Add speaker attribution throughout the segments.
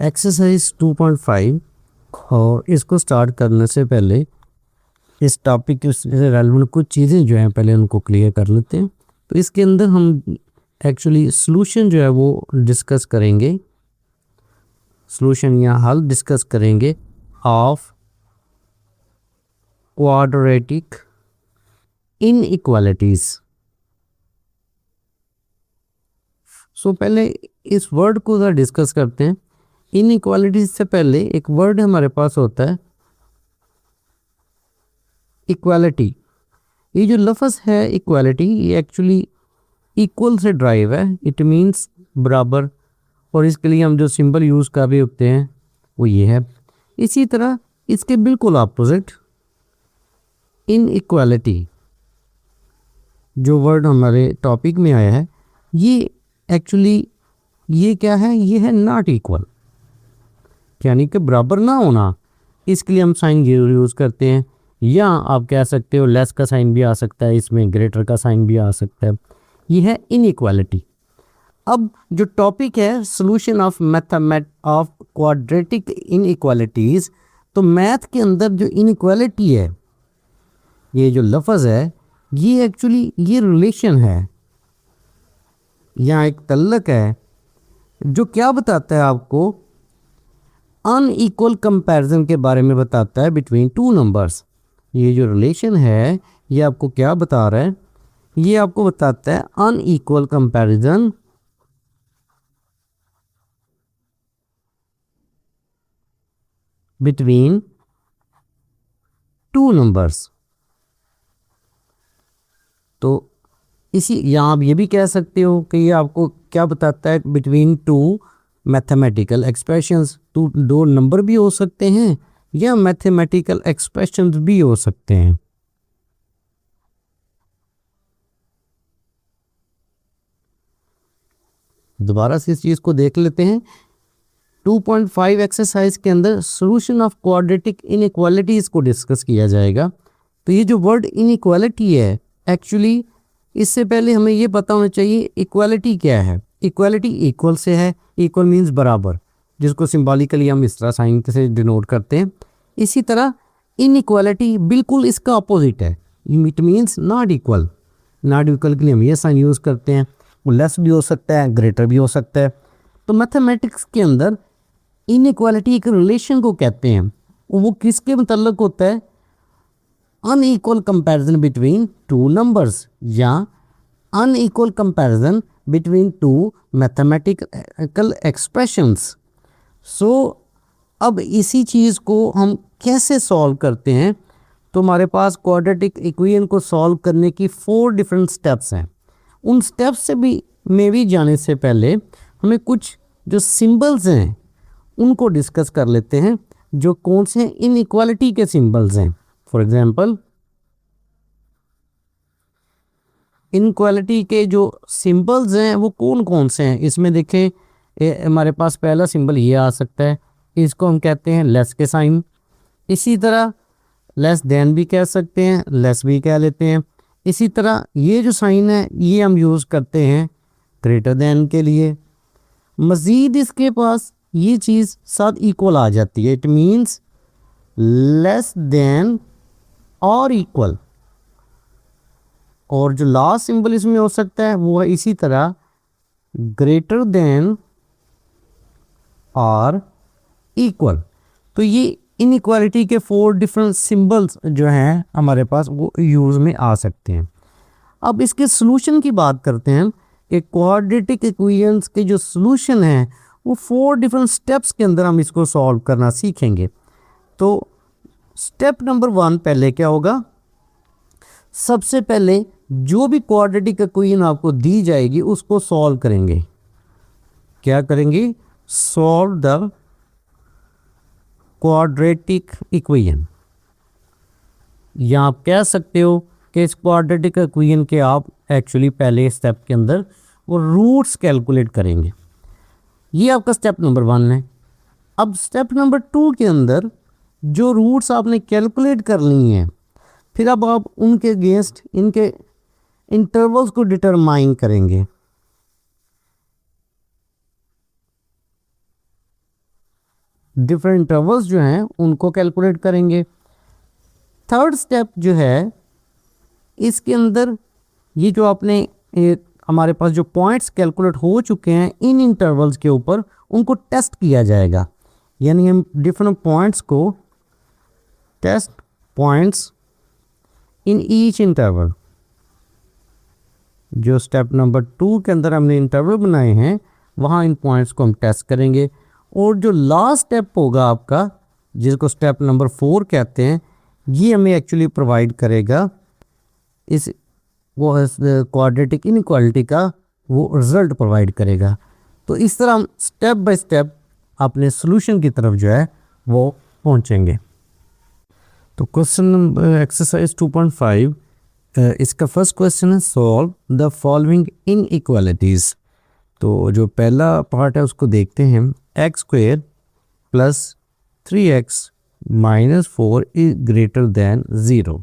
Speaker 1: Exercise 2.5 और इसको start करने से पहले इस टॉपिक से रेलेवेंट कुछ चीज़ें जो हैं पहले उनको क्लियर कर लेते हैं। तो इसके अंदर हम एक्चुअली सॉल्यूशन जो है वो डिस्कस करेंगे, सॉल्यूशन या हल डिस्कस करेंगे ऑफ क्वाड्रेटिक इनइक्वालिटीज़। सो पहले इस वर्ड को ज़रा डिस्कस करते हैं। इनइक्वालिटीज़ से पहले एक वर्ड हमारे पास होता है इक्वालिटी। ये जो लफ्ज़ है इक्वालिटी, ये एक्चुअली इक्वल से ड्राइव है, इट मीन्स बराबर, और इसके लिए हम जो सिंबल यूज़ कर रहे होते हैं वो ये है। इसी तरह इसके बिल्कुल अपोजिट इनइक्वालिटी जो वर्ड हमारे टॉपिक में आया है, ये एक्चुअली ये क्या है, ये है नॉट इक्वल, यानी कि बराबर ना होना। इसके लिए हम साइन यूज़ करते हैं, या आप कह सकते हो लेस का साइन भी आ सकता है, इसमें ग्रेटर का साइन भी आ सकता है। ये है इनइक्वालिटी। अब जो टॉपिक है solution of of quadratic inequalities, तो मैथ के अंदर जो इनइक्वालिटी है, ये जो लफ्ज़ है, ये एक्चुअली ये रिलेशन है, यहाँ एक तल्लक है जो क्या बताता है आपको, अनइक्वल कंपैरिजन के बारे में बताता है बिटवीन टू नंबर्स। ये जो रिलेशन है ये आपको क्या बता रहा है, ये आपको बताता है unequal comparison between two numbers. तो इसी यहाँ आप ये भी कह सकते हो कि ये आपको क्या बताता है, बिटवीन टू मैथमेटिकल एक्सप्रेशंस। दो नंबर भी हो सकते हैं या मैथमेटिकल एक्सप्रेशंस भी हो सकते हैं। दोबारा से इस चीज़ को देख लेते हैं। 2.5 एक्सरसाइज के अंदर सॉल्यूशन ऑफ क्वाड्रेटिक इनइक्वालिटीज़ को डिस्कस किया जाएगा। तो ये जो वर्ड इनइक्वालिटी है, एक्चुअली इससे पहले हमें ये पता होना चाहिए इक्वालिटी क्या है। इक्वालिटी इक्वल से है, इक्वल मीन्स बराबर, जिसको सिंबॉलिकली हम इस तरह साइन से डिनोट करते हैं। इसी तरह इनइक्वालिटी बिल्कुल इसका अपोजिट है, it means not equal. Not equal के लिए हम ये साइन यूज़ करते हैं, वो लेस भी हो सकता है, ग्रेटर भी हो सकता है। तो मैथमेटिक्स के अंदर इनइक्वालिटी एक रिलेशन को कहते हैं, वो किसके मतलब होता है, unequal comparison between two numbers या unequal comparison between two mathematical expressions. So अब इसी चीज़ को हम कैसे सॉल्व करते हैं, तो हमारे पास क्वाड्रेटिक इक्वेशन को सॉल्व करने की 4 डिफरेंट स्टेप्स हैं। उन स्टेप्स से भी जाने से पहले हमें कुछ जो सिंबल्स हैं उनको डिस्कस कर लेते हैं, जो कौन से इनइक्वालिटी के सिंबल्स हैं। फॉर एग्जांपल, इनइक्वालिटी के जो सिंबल्स हैं वो कौन कौन से हैं, इसमें देखें हमारे पास पहला सिंबल ये आ सकता है, इसको हम कहते हैं लेस के साइन। इसी तरह लेस देन भी कह सकते हैं, लेस भी कह लेते हैं। इसी तरह ये जो साइन है ये हम यूज़ करते हैं ग्रेटर देन के लिए। मज़ीद इसके पास ये चीज़ साथ इक्वल आ जाती है, इट मीन्स लेस देन और इक्वल। और जो लास्ट सिंबल इसमें हो सकता है वो है इसी तरह ग्रेटर देन और इक्वल। तो ये इनइक्वालिटी के 4 डिफरेंट सिंबल्स जो हैं हमारे पास वो यूज़ में आ सकते हैं। अब इसके सॉल्यूशन की बात करते हैं कि क्वाड्रेटिक इक्वेशंस के जो सॉल्यूशन हैं वो 4 डिफरेंट स्टेप्स के अंदर हम इसको सॉल्व करना सीखेंगे। तो स्टेप नंबर 1 पहले क्या होगा, सबसे पहले जो भी क्वाड्रेटिक इक्वेशन आपको दी जाएगी उसको सॉल्व करेंगे। क्या करेंगे, सॉल्व द क्वाड्रेटिक इक्वेशन। या आप कह सकते हो कि इस क्वाड्रेटिक इक्वेशन के आप एक्चुअली पहले स्टेप के अंदर वो रूट्स कैलकुलेट करेंगे। ये आपका स्टेप नंबर 1 है। अब स्टेप नंबर 2 के अंदर जो रूट्स आपने कैलकुलेट कर ली हैं, फिर अब आप उनके अगेंस्ट इनके इंटरवल्स को डिटरमाइन करेंगे। डिफरेंट इंटरवल्स जो हैं उनको कैलकुलेट करेंगे। थर्ड स्टेप जो है इसके अंदर ये जो आपने हमारे पास जो पॉइंट्स कैलकुलेट हो चुके हैं इन इंटरवल्स के ऊपर उनको टेस्ट किया जाएगा, यानी हम डिफरेंट पॉइंट्स को test points in each interval, जो स्टेप नंबर 2 के अंदर हमने इंटरवल बनाए हैं वहाँ इन पॉइंट्स को हम टेस्ट करेंगे। और जो लास्ट स्टेप होगा आपका, जिसको स्टेप नंबर 4 कहते हैं, ये हमें एक्चुअली प्रोवाइड करेगा इस वो क्वाड्रेटिक इनइक्वालिटी का वो रिज़ल्ट प्रोवाइड करेगा। तो इस तरह हम स्टेप बाय स्टेप अपने सॉल्यूशन की तरफ जो है वो पहुंचेंगे। तो क्वेश्चन नंबर एक्सरसाइज 2.5 इसका फर्स्ट क्वेश्चन है सॉल्व द फॉलोइंग इनइक्वालिटीज़। तो जो पहला पार्ट है उसको देखते हैं। X square plus 3x minus 4 is greater than 0।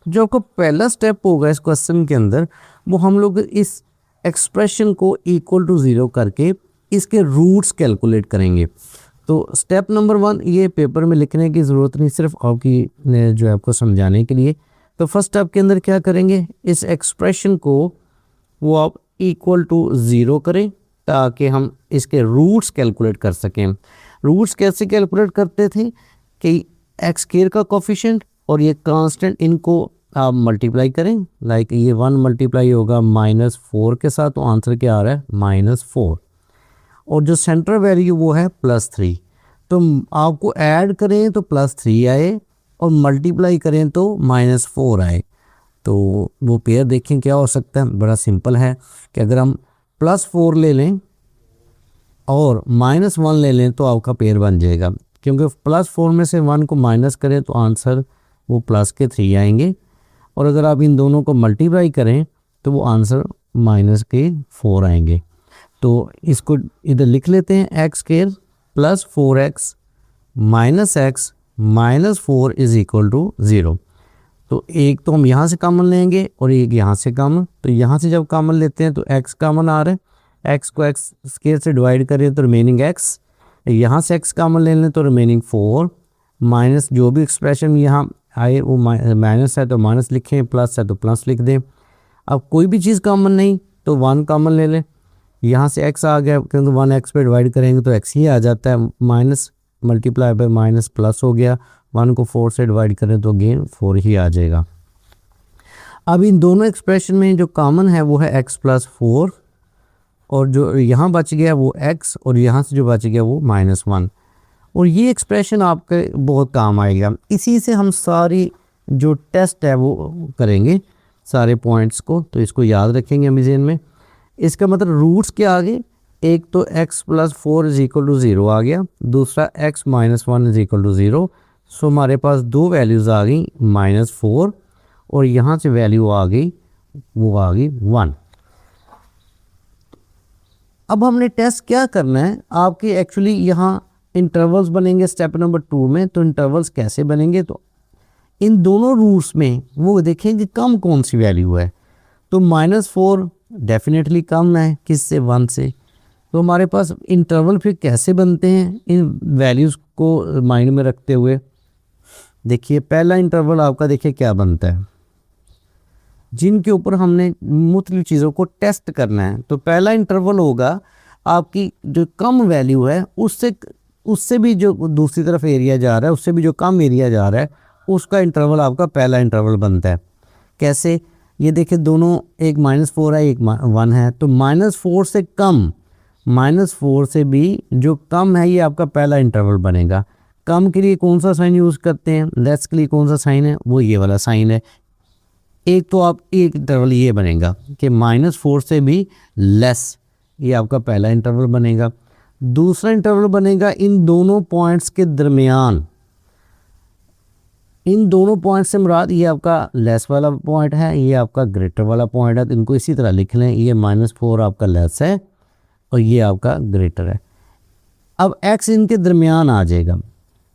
Speaker 1: जो आपका पहला स्टेप होगा इस क्वेश्चन के अंदर, वो हम लोग इस एक्सप्रेशन को इक्वल टू 0 करके इसके रूट्स कैलकुलेट करेंगे। तो स्टेप नंबर 1 ये पेपर में लिखने की ज़रूरत नहीं, सिर्फ आपकी जो है आपको समझाने के लिए। तो फर्स्ट स्टेप के अंदर क्या करेंगे, इस एक्सप्रेशन को वो आप इक्वल टू 0 करें ताकि हम इसके रूट्स कैलकुलेट कर सकें। रूट्स कैसे कैलकुलेट करते थे कि एक्स स्क्वायर का कोफिशिएंट और ये कांस्टेंट, इनको आप मल्टीप्लाई करें। लाइक ये 1 मल्टीप्लाई होगा -4 के साथ, तो आंसर क्या आ रहा है -4। और जो सेंटर वैल्यू वो है +3। तो आपको ऐड करें तो +3 आए और मल्टीप्लाई करें तो -4 आए। तो वो पेयर देखें क्या हो सकता है, बड़ा सिंपल है कि अगर हम +4 ले लें और -1 ले लें तो आपका पेयर बन जाएगा, क्योंकि +4 में से 1 को माइनस करें तो आंसर वो प्लस के 3 आएंगे, और अगर आप इन दोनों को मल्टीप्लाई करें तो वो आंसर माइनस के 4 आएंगे। तो इसको इधर लिख लेते हैं, x square plus 4x minus x minus 4 is equal to 0। तो एक तो हम यहाँ से कॉमन लेंगे और एक यहाँ से कॉमन। तो यहाँ से जब कॉमन लेते हैं तो x कॉमन आ रहा है, x को x स्क्वायर से डिवाइड करें तो रिमेनिंग x, यहाँ से x कॉमन ले लें तो रिमेनिंग 4 माइनस जो भी एक्सप्रेशन यहाँ आए वो माइनस है तो माइनस लिखें, प्लस है तो प्लस लिख दें। अब कोई भी चीज़ कॉमन नहीं तो 1 कॉमन ले लें, यहाँ से x आ गया क्योंकि 1x पे डिवाइड करेंगे तो x ही आ जाता है, minus multiply by minus plus हो गया, 1 को 4 से डिवाइड करें तो अगेन 4 ही आ जाएगा। अब इन दोनों एक्सप्रेशन में जो कॉमन है वो है x प्लस 4, और जो यहाँ बच गया वो x, और यहाँ से जो बच गया वो -1। और ये एक्सप्रेशन आपके बहुत काम आएगा। इसी से हम सारी जो टेस्ट है वो करेंगे सारे पॉइंट्स को, तो इसको याद रखेंगे हम जेहन में। इसका मतलब रूट्स के आगे एक तो x plus 4 is equal to 0 आ गया, दूसरा x minus 1 is equal to 0। So हमारे पास दो वैल्यूज़ आ गई -4, और यहाँ से वैल्यू आ गई वो आ गई 1। अब हमने टेस्ट क्या करना है, आपके एक्चुअली यहाँ इंटरवल्स बनेंगे स्टेप नंबर 2 में। तो इंटरवल्स कैसे बनेंगे, तो इन दोनों रूट्स में वो देखेंगे कम कौन सी वैल्यू है। तो -4 डेफिनेटली कम है किससे, 1 से। तो हमारे पास इंटरवल फिर कैसे बनते हैं इन वैल्यूज़ को माइंड में रखते हुए। देखिए पहला इंटरवल आपका देखिए क्या बनता है, जिनके ऊपर हमने मुख्तलिफ चीज़ों को टेस्ट करना है। तो पहला इंटरवल होगा आपकी जो कम वैल्यू है उससे भी जो दूसरी तरफ एरिया जा रहा है, उससे भी जो कम एरिया जा रहा है, उसका इंटरवल आपका पहला इंटरवल बनता है। कैसे, ये देखिए दोनों, एक -4 है एक 1 है, तो -4 से कम, -4 से भी जो कम है ये आपका पहला इंटरवल बनेगा। कम के लिए कौन सा साइन यूज़ करते हैं, लेस के लिए कौन सा साइन है, वो ये वाला साइन है। एक तो आप एक इंटरवल ये बनेगा कि -4 से भी लेस, ये आपका पहला इंटरवल बनेगा। दूसरा इंटरवल बनेगा इन दोनों पॉइंट्स के दरमियान। इन दोनों पॉइंट से मुराद ये आपका लेस वाला पॉइंट है, ये आपका ग्रेटर वाला पॉइंट है। तो इनको इसी तरह लिख लें, ये -4 आपका लेस है और ये आपका ग्रेटर है। अब x इनके दरमियान आ जाएगा,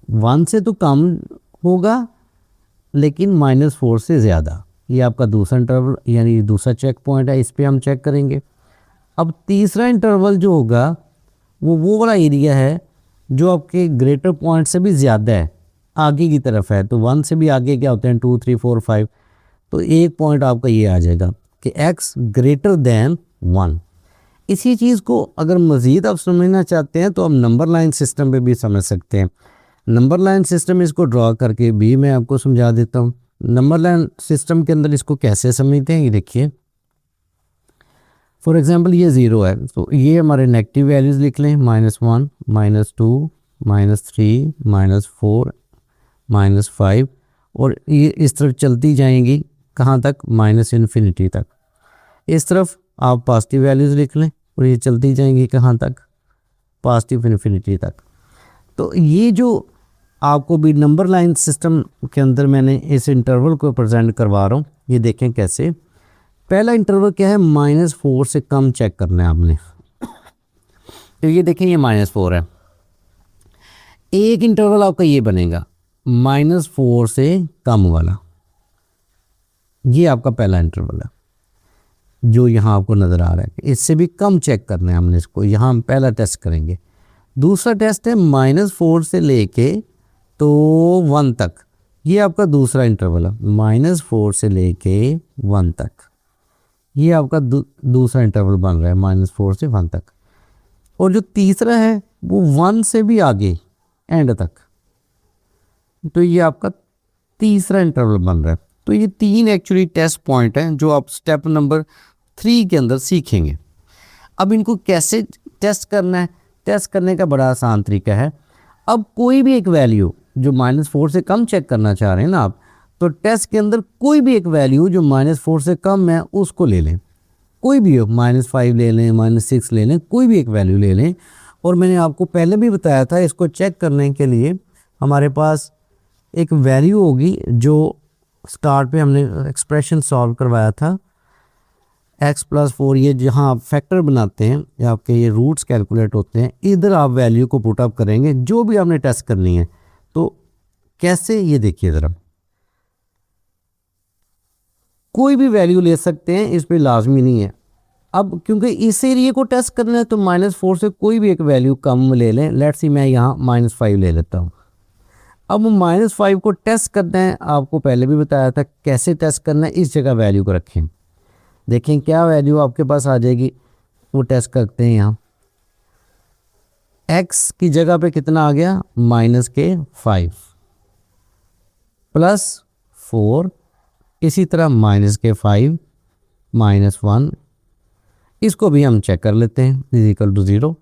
Speaker 1: 1 से तो कम होगा लेकिन -4 से ज़्यादा। ये आपका दूसरा इंटरवल यानी दूसरा चेक पॉइंट है, इस पर हम चेक करेंगे। अब तीसरा इंटरवल जो होगा वो वाला एरिया है जो आपके ग्रेटर पॉइंट से भी ज़्यादा है, आगे की तरफ है, तो 1 से भी आगे क्या होते हैं 2 3 4 5, तो एक पॉइंट आपका ये आ जाएगा कि x ग्रेटर देन 1। इसी चीज़ को अगर मज़ीद आप समझना चाहते हैं तो आप नंबर लाइन सिस्टम पे भी समझ सकते हैं। नंबर लाइन सिस्टम इसको ड्रॉ करके भी मैं आपको समझा देता हूँ। नंबर लाइन सिस्टम के अंदर इसको कैसे समझते हैं, ये देखिए। फॉर एग्जांपल ये 0 है, तो ये हमारे नेगेटिव वैल्यूज़ लिख लें, -1 -2 -3 -4 -5, और ये इस तरफ चलती जाएंगी कहाँ तक, -इन्फिनिटी तक। इस तरफ आप पॉजिटिव वैल्यूज़ लिख लें और ये चलती जाएंगी कहाँ तक, पॉजिटिव इन्फिनिटी तक। तो ये जो आपको भी नंबर लाइन सिस्टम के अंदर मैंने इस इंटरवल को प्रेजेंट करवा रहा हूँ, ये देखें कैसे। पहला इंटरवल क्या है, -4 से कम चेक करना है आपने। तो ये देखें ये -4 है। एक इंटरवल आपका ये बनेगा -4 से कम वाला, ये आपका पहला इंटरवल है जो यहाँ आपको नज़र आ रहा है। इससे भी कम चेक करना है हमने इसको, यहाँ हम पहला टेस्ट करेंगे। दूसरा टेस्ट है -4 से लेके तो 1 तक, ये आपका दूसरा इंटरवल है, -4 से लेके 1 तक, ये आपका दूसरा इंटरवल बन रहा है -4 से 1 तक। और जो तीसरा है वो 1 से भी आगे एंड तक, तो ये आपका तीसरा इंटरवल बन रहा है। तो ये 3 एक्चुअली टेस्ट पॉइंट हैं जो आप स्टेप नंबर 3 के अंदर सीखेंगे। अब इनको कैसे टेस्ट करना है, टेस्ट करने का बड़ा आसान तरीका है। अब कोई भी एक वैल्यू जो -4 से कम चेक करना चाह रहे हैं ना आप, तो टेस्ट के अंदर कोई भी एक वैल्यू जो -4 से कम है उसको ले लें, कोई भी हो, -5 ले लें, -6 ले लें, कोई भी एक वैल्यू ले लें। और मैंने आपको पहले भी बताया था, इसको चेक करने के लिए हमारे पास एक वैल्यू होगी जो स्टार्ट पे हमने एक्सप्रेशन सॉल्व करवाया था, x+4, ये जहाँ आप फैक्टर बनाते हैं या आपके ये रूट्स कैलकुलेट होते हैं, इधर आप वैल्यू को पुट अप करेंगे जो भी आपने टेस्ट करनी है। तो कैसे, ये देखिए ज़रा, कोई भी वैल्यू ले सकते हैं, इस पे लाजमी नहीं है। अब क्योंकि इस एरिए को टेस्ट करना है तो -4 से कोई भी एक वैल्यू कम ले लें। लेट्स सी मैं यहाँ -5 ले लेता हूँ। अब -5 को टेस्ट करना है, आपको पहले भी बताया था कैसे टेस्ट करना है। इस जगह वैल्यू को रखें, देखें क्या वैल्यू आपके पास आ जाएगी, वो टेस्ट करते हैं। यहाँ x की जगह पे कितना आ गया, -5 +4, इसी तरह -5 -1, इसको भी हम चेक कर लेते हैं, = 0।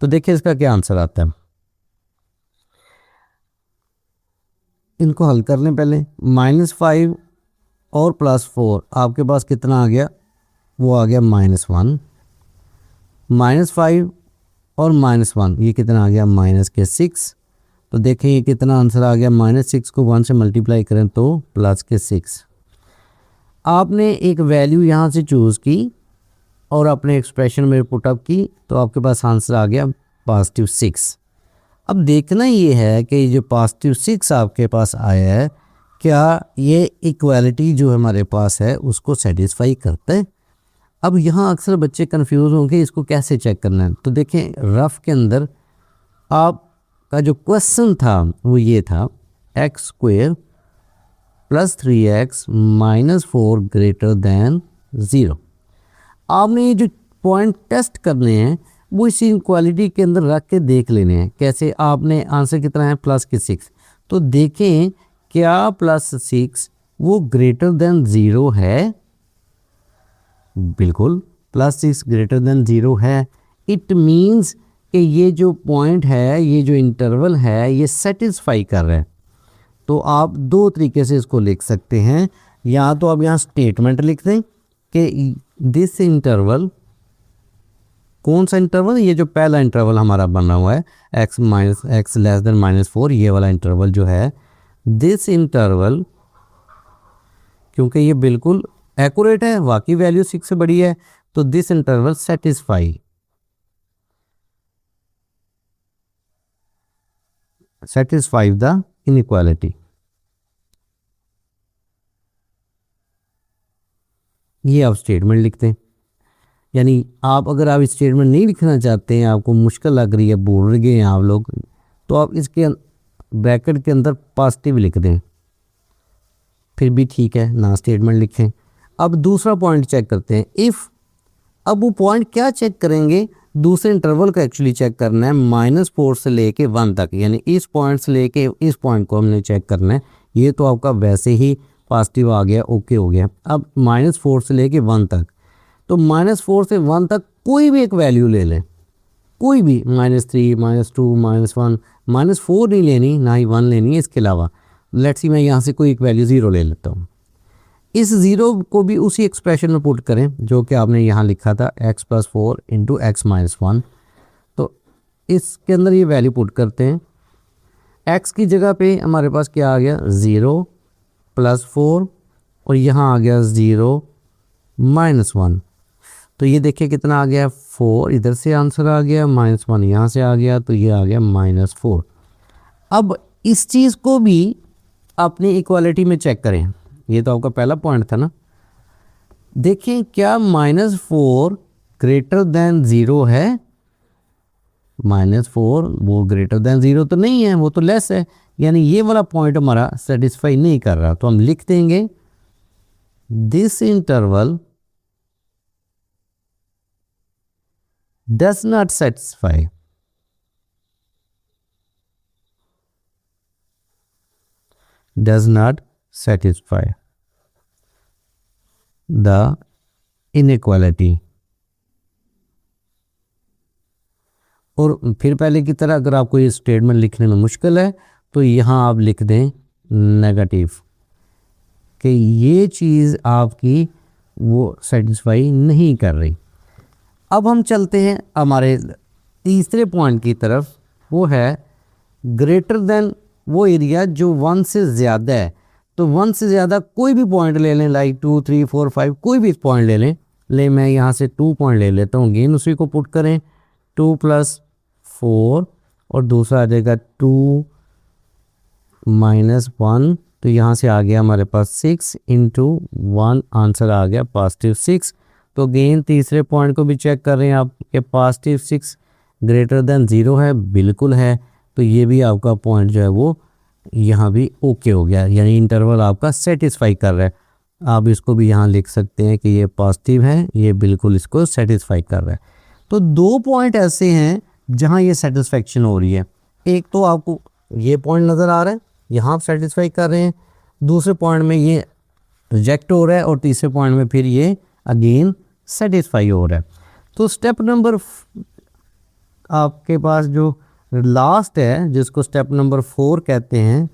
Speaker 1: तो देखिए इसका क्या आंसर आता है। इनको हल कर लें पहले। -5 और +4 आपके पास कितना आ गया, वो आ गया -1। -5 और -1 ये कितना आ गया, -6। तो देखें ये कितना आंसर आ गया, -6 को 1 से मल्टीप्लाई करें तो +6। आपने एक वैल्यू यहाँ से चूज़ की और अपने एक्सप्रेशन में पुट अप की, तो आपके पास आंसर आ गया +6। अब देखना ये है कि जो +6 आपके पास आया है, क्या ये इक्वालिटी जो हमारे पास है उसको सेटिस्फाई करता है। अब यहाँ अक्सर बच्चे कंफ्यूज होंगे इसको कैसे चेक करना है। तो देखें रफ के अंदर आपका जो क्वेश्चन था वो ये था, x² + 3x - 4 ग्रेटर दैन 0। आपने ये जो पॉइंट टेस्ट करने हैं वो इसी इक्वालिटी के अंदर रख के देख लेने हैं। कैसे, आपने आंसर कितना है, +6। तो देखें क्या +6 वो ग्रेटर दैन 0 है, बिल्कुल +6 ग्रेटर दैन 0 है। इट मीन्स कि ये जो पॉइंट है, ये जो इंटरवल है, ये सेटिस्फाई कर रहा है। तो आप दो तरीके से इसको लिख सकते हैं, या तो आप यहाँ स्टेटमेंट लिख दें कि दिस इंटरवल, कौन सा इंटरवल, ये जो पहला इंटरवल हमारा बना हुआ है x < -4, ये वाला इंटरवल जो है, दिस इंटरवल, क्योंकि ये बिल्कुल एक्यूरेट है, वाकई वैल्यू 6 से बड़ी है, तो this interval satisfy the inequality. ये आप स्टेटमेंट लिखते हैं। यानी आप अगर आप स्टेटमेंट नहीं लिखना चाहते हैं, आपको मुश्किल लग रही है, बोल रहे हैं आप लोग, तो आप इसके ब्रैकेट के अंदर पॉजिटिव लिख दें, फिर भी ठीक है, ना स्टेटमेंट लिखें। अब दूसरा पॉइंट चेक करते हैं इफ़। अब वो पॉइंट क्या चेक करेंगे, दूसरे इंटरवल का एक्चुअली चेक करना है -4 से लेके 1 तक, यानी इस पॉइंट से लेके इस पॉइंट को हमने चेक करना है। ये तो आपका वैसे ही पॉजिटिव आ गया, ओके हो गया। अब -4 से लेके 1 तक, तो -4 से 1 तक कोई भी एक वैल्यू ले लें, कोई भी, -3, -2, -1, -4 नहीं लेनी, ना ही 1 लेनी है। इसके अलावा लेट्स सी मैं यहाँ से कोई एक वैल्यू 0 ले लेता हूँ। इस 0 को भी उसी एक्सप्रेशन में पुट करें जो कि आपने यहाँ लिखा था x + 4 × x - 1। तो इसके अंदर ये वैल्यू पुट करते हैं। x की जगह पे हमारे पास क्या आ गया, 0 + 4, और यहाँ आ गया 0 - 1। तो ये देखिए कितना आ गया, 4 इधर से आंसर आ गया, -1 यहाँ से आ गया, तो ये आ गया -4। अब इस चीज़ को भी अपनी इक्वालिटी में चेक करें। ये तो आपका पहला पॉइंट था ना। देखिए क्या -4 ग्रेटर देन 0 है? -4 वो ग्रेटर देन 0 तो नहीं है, वो तो लेस है, यानी ये वाला पॉइंट हमारा सेटिस्फाई नहीं कर रहा। तो हम लिख देंगे this interval does not satisfy the inequality। और फिर पहले की तरह अगर आपको ये स्टेटमेंट लिखने में मुश्किल है तो यहाँ आप लिख दें नेगेटिव, कि ये चीज़ आपकी वो सेटिस्फाई नहीं कर रही। अब हम चलते हैं हमारे तीसरे पॉइंट की तरफ, वो है ग्रेटर देन वो एरिया जो 1 से ज़्यादा है। तो 1 से ज़्यादा कोई भी पॉइंट ले लें, लाइक 2, 3, 4, 5, कोई भी पॉइंट ले मैं यहाँ से 2 पॉइंट ले लेता हूँ। अगेन उसी को पुट करें, 2 + 4 और दूसरा आ जाएगा 2 - 1। तो यहाँ से आ गया हमारे पास 6 × 1, आंसर आ गया +6। तो अगेन तीसरे पॉइंट को भी चेक कर रहे हैं आप कि +6 ग्रेटर देन 0 है, बिल्कुल है। तो ये भी आपका पॉइंट जो है वो यहाँ भी ओके हो गया, यानी इंटरवल आपका सेटिस्फाई कर रहा है। आप इसको भी यहाँ लिख सकते हैं कि ये पॉजिटिव है, ये बिल्कुल इसको सेटिस्फाई कर रहा है। तो 2 पॉइंट ऐसे हैं जहाँ ये सेटिस्फेक्शन हो रही है। एक तो आपको ये पॉइंट नज़र आ रहा है, यहाँ आप सेटिस्फाई कर रहे हैं, दूसरे पॉइंट में ये रिजेक्ट हो रहा है, और तीसरे पॉइंट में फिर ये अगेन सेटिस्फाई हो रहा है। तो स्टेप नंबर आपके पास जो लास्ट है, जिसको स्टेप नंबर 4 कहते हैं,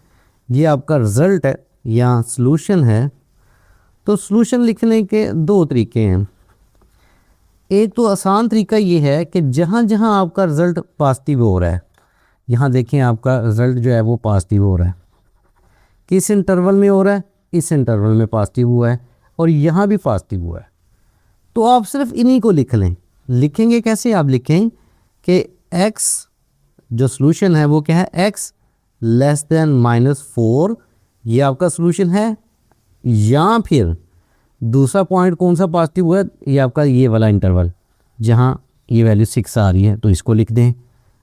Speaker 1: ये आपका रिज़ल्ट है या सॉल्यूशन है। तो सॉल्यूशन लिखने के 2 तरीके हैं। एक तो आसान तरीका ये है कि जहाँ जहाँ आपका रिज़ल्ट पॉजिटिव हो रहा है, यहाँ देखें आपका रिज़ल्ट जो है वो पॉजिटिव हो रहा है। किस इंटरवल में हो रहा है? इस इंटरवल में पॉजिटिव हुआ है, और यहाँ भी पॉजिटिव हुआ है। तो आप सिर्फ इन्हीं को लिख लें। लिखेंगे कैसे? आप लिखें कि x जो सॉल्यूशन है वो क्या है, x < -4, ये आपका सॉल्यूशन है। या फिर दूसरा पॉइंट कौन सा पॉजिटिव हुआ है, ये आपका ये वाला इंटरवल जहाँ ये वैल्यू 6 आ रही है, तो इसको लिख दें।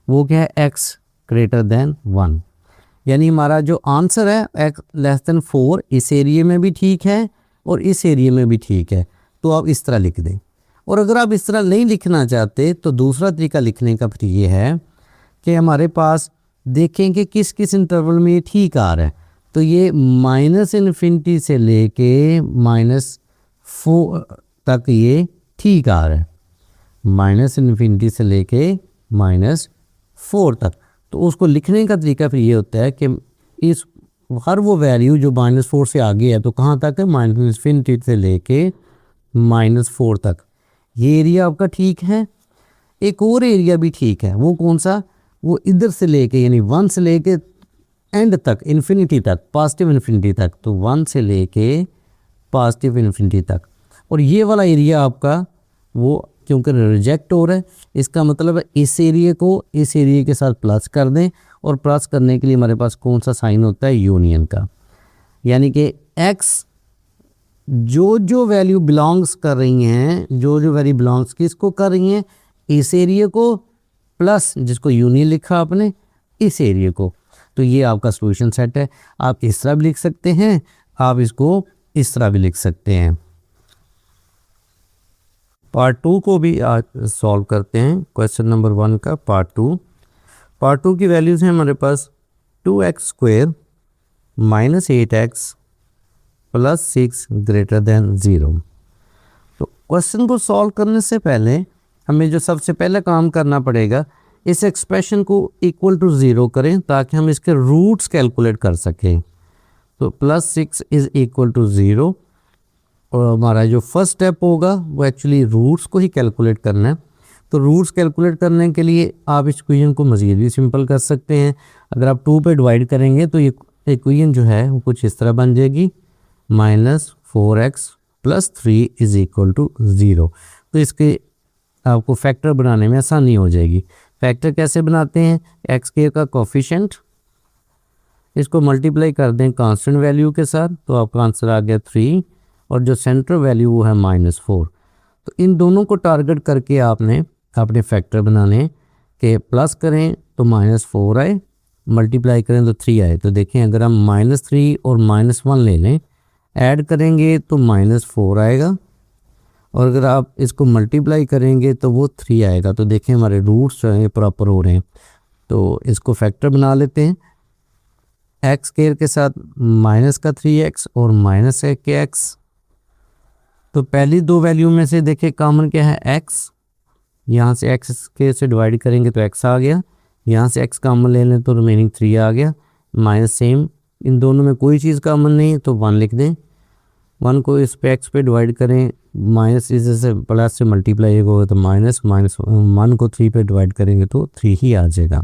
Speaker 1: वो क्या है, x > 1, यानी हमारा जो आंसर है x < 4 इस एरिया में भी ठीक है और इस एरिया में भी ठीक है। तो आप इस तरह लिख दें। और अगर आप इस तरह नहीं लिखना चाहते तो दूसरा तरीका लिखने का फिर ये है कि हमारे पास देखें कि किस किस इंटरवल में ये ठीक आ रहा है। तो ये -∞ से लेके -4 तक ये ठीक आ रहा है, -∞ से लेके -4 तक। तो उसको लिखने का तरीका फिर ये होता है कि इस हर वो वैल्यू जो -4 से आगे है, तो कहाँ तक है, -∞ से लेके -4 तक। ये एरिया आपका ठीक है। एक और एरिया भी ठीक है, वो कौन सा, वो इधर से लेके यानी 1 से लेके एंड तक, इन्फिनिटी तक, पॉजिटिव इन्फिनिटी तक। तो 1 से लेके पॉजिटिव इन्फिनिटी तक। और ये वाला एरिया आपका वो क्योंकि रिजेक्ट हो रहा है, इसका मतलब है इस एरिया को इस एरिया के साथ प्लस कर दें, और प्लस करने के लिए हमारे पास कौन सा साइन होता है, यूनियन का। यानी कि x जो जो वैल्यू बिलोंग्स कर रही हैं, जो जो वैल्यू बिलोंग्स किसको कर रही हैं, इस एरिया को, प्लस जिसको यूनियन लिखा आपने, इस एरिया को। तो ये आपका सॉल्यूशन सेट है। आप इस तरह भी लिख सकते हैं, आप इसको इस तरह भी लिख सकते हैं। पार्ट 2 को भी आज सॉल्व करते हैं। क्वेश्चन नंबर 1 का पार्ट 2। पार्ट 2 की वैल्यूज़ हैं हमारे पास 2x² - 8x + 6 > 0। तो क्वेश्चन को सॉल्व करने से पहले हमें जो सबसे पहले काम करना पड़ेगा, इस एक्सप्रेशन को इक्वल टू 0 करें ताकि हम इसके रूट्स कैलकुलेट कर सकें। तो +6 इज़ इक्वल टू 0 और हमारा जो फर्स्ट स्टेप होगा वो एक्चुअली रूट्स को ही कैलकुलेट करना है। तो रूट्स कैलकुलेट करने के लिए आप इस इक्वेशन को मज़ीद भी सिंपल कर सकते हैं। अगर आप 2 पे डिवाइड करेंगे तो ये इक्वेशन जो है वो कुछ इस तरह बन जाएगी, -4x + 3 इज़ इक्वल टू 0। तो इसके आपको फैक्टर बनाने में आसानी हो जाएगी। फैक्टर कैसे बनाते हैं, x² का कोफिशिएंट, इसको मल्टीप्लाई कर दें कांस्टेंट वैल्यू के साथ, तो आपका आंसर आ गया 3 और जो सेंटर वैल्यू वो है -4। तो इन दोनों को टारगेट करके आपने अपने फैक्टर बनाने के प्लस करें तो -4 आए, मल्टीप्लाई करें तो 3 आए। तो देखें अगर हम -3 और -1 ले लें, ऐड करेंगे तो -4 आएगा और अगर आप इसको मल्टीप्लाई करेंगे तो वो 3 आएगा। तो देखें हमारे रूट्स जो हैं प्रॉपर हो रहे हैं। तो इसको फैक्टर बना लेते हैं। x² के साथ -3x और -1x। तो पहली दो वैल्यू में से देखिए कॉमन क्या है, x। यहाँ से x² से डिवाइड करेंगे तो x आ गया, यहाँ से x कॉमन ले लें तो रिमेनिंग 3 आ गया। माइनस सेम, इन दोनों में कोई चीज़ कॉमन नहीं है तो 1 लिख दें। 1 को इस पे x पे डिवाइड करें, माइनस इस से प्लस से मल्टीप्लाई होगा तो -1 को 3 पे डिवाइड करेंगे तो 3 ही आ जाएगा।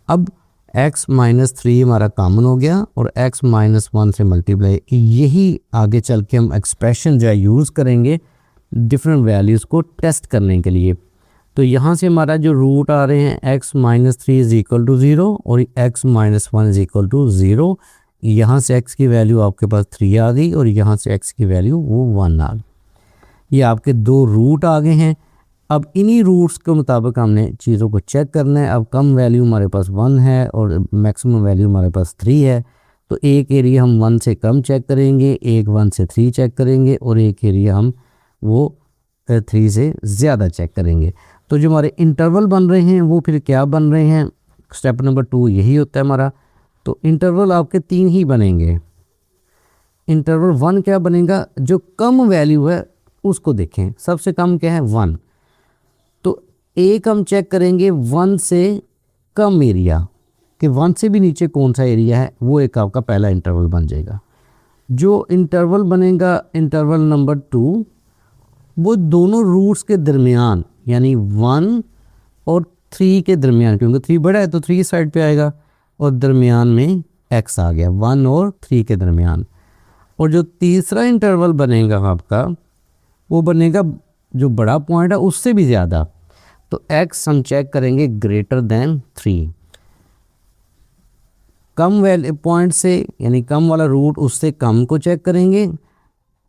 Speaker 1: अब x - 3 हमारा कॉमन हो गया और x - 1 से मल्टीप्लाई, यही आगे चल के हम एक्सप्रेशन जो है यूज़ करेंगे डिफरेंट वैल्यूज़ को टेस्ट करने के लिए। तो यहाँ से हमारा जो रूट आ रहे हैं x - 3 इज़ इक्वल टू 0 और x - 1 इज़ इक्वल टू 0। यहाँ से x की वैल्यू आपके पास 3 आ गई और यहाँ से x की वैल्यू वो 1 आ गई। ये आपके दो रूट आ गए हैं। अब इन्हीं रूट्स के मुताबिक हमने चीज़ों को चेक करना है। अब कम वैल्यू हमारे पास 1 है और मैक्सिमम वैल्यू हमारे पास 3 है। तो एक एरिया हम 1 से कम चेक करेंगे, एक 1 से 3 चेक करेंगे और एक एरिया हम वो 3 से ज़्यादा चेक करेंगे। तो जो हमारे इंटरवल बन रहे हैं वो फिर क्या बन रहे हैं, स्टेप नंबर 2 यही होता है हमारा। तो इंटरवल आपके 3 ही बनेंगे। इंटरवल 1 क्या बनेगा, जो कम वैल्यू है उसको देखें। सबसे कम क्या है, 1। तो एक हम चेक करेंगे 1 से कम एरिया कि 1 से भी नीचे कौन सा एरिया है, वो एक आपका पहला इंटरवल बन जाएगा। जो इंटरवल बनेगा इंटरवल नंबर 2, वो दोनों रूट्स के दरमियान यानी 1 और 3 के दरमियान, क्योंकि 3 बड़ा है तो 3 साइड पे आएगा और दरमियान में x आ गया, 1 और 3 के दरमियान। और जो तीसरा इंटरवल बनेगा आपका वो बनेगा जो बड़ा पॉइंट है उससे भी ज़्यादा। तो x हम चेक करेंगे ग्रेटर देन 3। कम वैल्यू पॉइंट से यानी कम वाला रूट उससे कम को चेक करेंगे,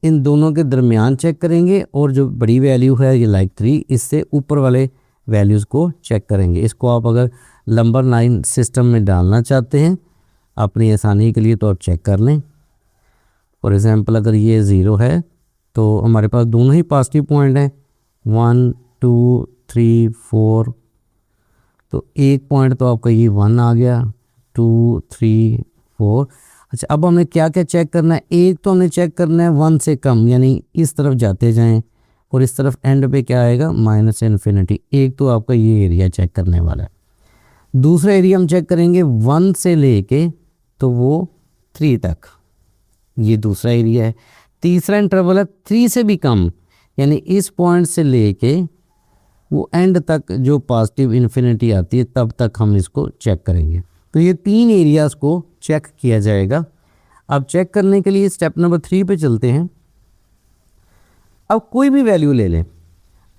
Speaker 1: इन दोनों के दरमियान चेक करेंगे और जो बड़ी वैल्यू है ये लाइक 3, इससे ऊपर वाले वैल्यूज़ को चेक करेंगे। इसको आप अगर नंबर 9 सिस्टम में डालना चाहते हैं अपनी आसानी के लिए तो आप चेक कर लें। फॉर एग्ज़ाम्पल अगर ये 0 है तो हमारे पास दोनों ही पॉजिटिव पॉइंट हैं, 1 2 3 4। तो एक पॉइंट तो आपका ये 1 आ गया, 2 3 4। अच्छा, अब हमें क्या क्या चेक करना है, एक तो हमने चेक करना है 1 से कम यानी इस तरफ जाते जाएं और इस तरफ एंड पे क्या आएगा, -∞। एक तो आपका ये एरिया चेक करने वाला है। दूसरा एरिया हम चेक करेंगे 1 से लेके तो वो 3 तक, ये दूसरा एरिया है। तीसरा इंटरवल है 3 से भी कम यानी इस पॉइंट से लेके वो एंड तक जो पॉजिटिव इन्फिनिटी आती है तब तक हम इसको चेक करेंगे। तो ये 3 एरियाज़ को चेक किया जाएगा। अब चेक करने के लिए स्टेप नंबर 3 पे चलते हैं। अब कोई भी वैल्यू ले लें,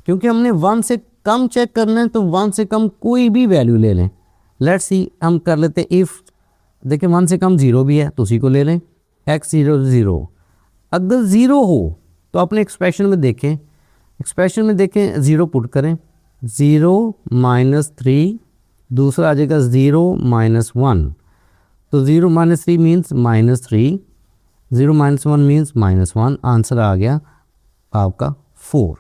Speaker 1: क्योंकि हमने 1 से कम चेक करना है तो 1 से कम कोई भी वैल्यू ले लें। लेट्स सी हम कर लेते हैं इफ़, देखिए 1 से कम 0 भी है तो उसी को ले लें। x 0 अगर 0 हो तो अपने एक्सप्रेशन में देखें 0 पुट करें, 0 - 3 दूसरा आ जाएगा 0 माइनस 1, तो 0 minus 3 means minus 3, 0 minus 1 means minus 1, answer आ गया आपका 4।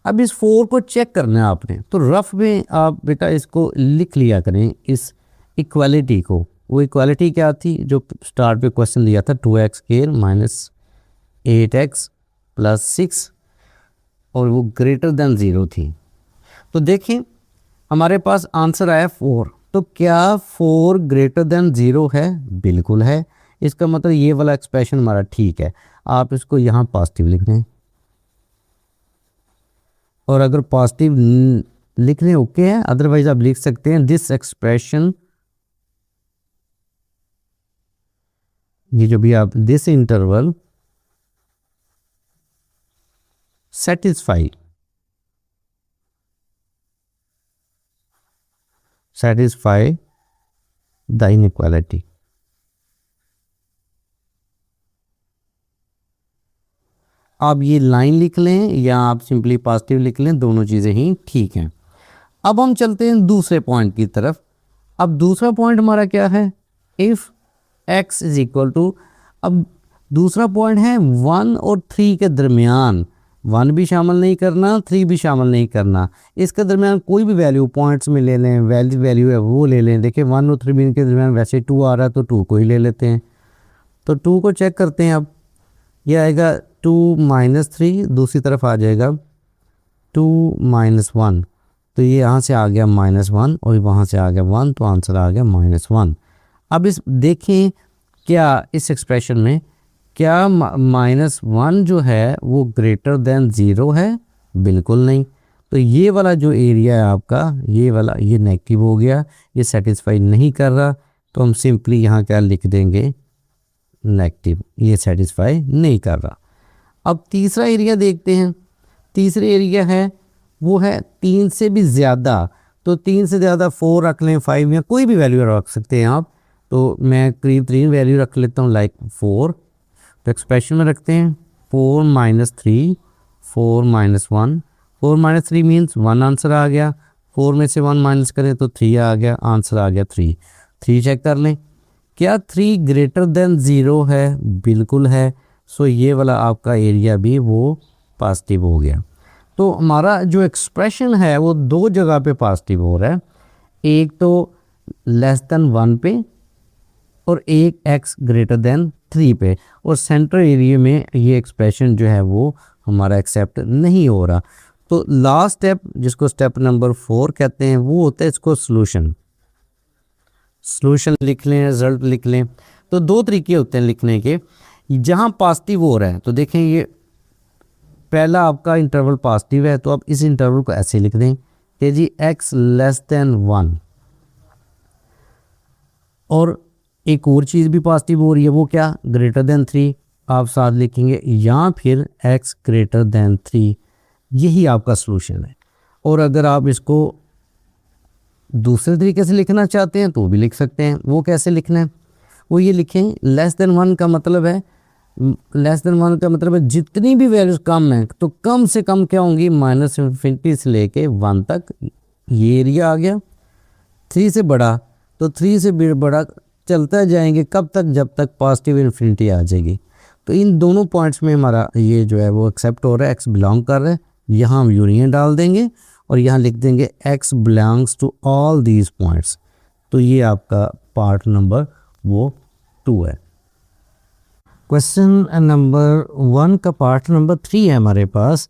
Speaker 1: अब इस 4 को चेक करना है आपने, तो रफ में आप बेटा इसको लिख लिया करें इस इक्वालिटी को। वो इक्वालिटी क्या थी जो स्टार्ट पे क्वेश्चन दिया था, 2x square minus 8x plus 6, और वो ग्रेटर देन 0 थी। तो देखें हमारे पास आंसर आया 4, तो क्या 4 ग्रेटर देन 0 है? बिल्कुल है। इसका मतलब ये वाला एक्सप्रेशन हमारा ठीक है। आप इसको यहाँ पॉजिटिव लिख दें, और अगर पॉजिटिव लिखने ओके है, अदरवाइज आप लिख सकते हैं दिस एक्सप्रेशन, ये जो भी आप this interval satisfy the inequality। आप ये लाइन लिख लें या आप सिंपली पॉजिटिव लिख लें, दोनों चीज़ें ही ठीक हैं। अब हम चलते हैं दूसरे पॉइंट की तरफ। अब दूसरा पॉइंट हमारा क्या है? If x is equal to, अब दूसरा पॉइंट है 1 और 3 के दरमियान, 1 भी शामिल नहीं करना, 3 भी शामिल नहीं करना, इसके दरमियान कोई भी वैल्यू पॉइंट्स में ले लें, वैल्यू है वो ले लें। देखिए 1 और 3 के दरमियान वैसे 2 आ रहा है, तो 2 को ही ले लेते हैं। तो 2 को चेक करते हैं। अब ये आएगा 2 माइनस 3, दूसरी तरफ आ जाएगा 2 माइनस 1, तो ये यहाँ से आ गया -1 और वहाँ से आ गया 1, तो आंसर आ गया -1। अब इस देखें क्या इस एक्सप्रेशन में क्या -1 जो है वो ग्रेटर देन 0 है? बिल्कुल नहीं। तो ये वाला जो एरिया है आपका, ये वाला, ये नेगेटिव हो गया, ये सेटिस्फाई नहीं कर रहा, तो हम सिंपली यहाँ क्या लिख देंगे? नेगेटिव, ये सेटिस्फाई नहीं कर रहा। अब तीसरा एरिया देखते हैं। तीसरा एरिया है वो है 3 से भी ज़्यादा, तो 3 से ज़्यादा 4 रख लें, 5 या कोई भी वैल्यू रख सकते हैं आप। तो मैं करीब 3 वैल्यू रख लेता हूँ, लाइक 4। तो एक्सप्रेशन में रखते हैं 4 minus 3, 4 minus 1, 4 minus 3 means 1, answer आ गया। 4 में से 1 माइनस करें तो 3 आ गया, आंसर आ गया 3। 3 चेक कर लें, क्या 3 ग्रेटर देन 0 है? बिल्कुल है। सो ये वाला आपका एरिया भी वो पॉजिटिव हो गया। तो हमारा जो एक्सप्रेशन है वो 2 जगह पे पॉजिटिव हो रहा है, एक तो लेस देन 1 पे और एक x ग्रेटर देन 3 पे, और सेंट्रल एरिया में ये एक्सप्रेशन जो है वो हमारा एक्सेप्ट नहीं हो रहा। तो लास्ट स्टेप, जिसको स्टेप नंबर 4 कहते हैं, वो होता है इसको सॉल्यूशन लिख लें, रिजल्ट लिख लें। तो 2 तरीके होते हैं लिखने के। जहाँ पॉजिटिव हो रहा है, तो देखें ये पहला आपका इंटरवल पॉजिटिव है, तो आप इस इंटरवल को ऐसे लिख दें कि जी x लेस देन 1, और एक और चीज़ भी पॉजिटिव हो रही है, वो क्या? ग्रेटर देन 3 आप साथ लिखेंगे, या फिर x ग्रेटर देन 3, यही आपका सॉल्यूशन है। और अगर आप इसको दूसरे तरीके से लिखना चाहते हैं तो भी लिख सकते हैं। वो कैसे लिखना है? वो ये लिखें, लेस देन 1 का मतलब है, लेस देन 1 का मतलब है जितनी भी वैल्यूज कम है तो कम से कम क्या होंगी? -∞ से लेके 1 तक, ये एरिया आ गया। 3 से बड़ा, तो 3 से बड़ा चलता जाएंगे, कब तक? जब तक पॉजिटिव इन्फिनिटी आ जाएगी। तो इन दोनों पॉइंट्स में हमारा ये जो है वो एक्सेप्ट हो रहा है, x बिलोंग कर रहा है। यहाँ हम यूनियन डाल देंगे और यहाँ लिख देंगे x belongs to all these points. तो ये आपका पार्ट नंबर वो 2 है। क्वेश्चन नंबर 1 का पार्ट नंबर 3 है हमारे पास।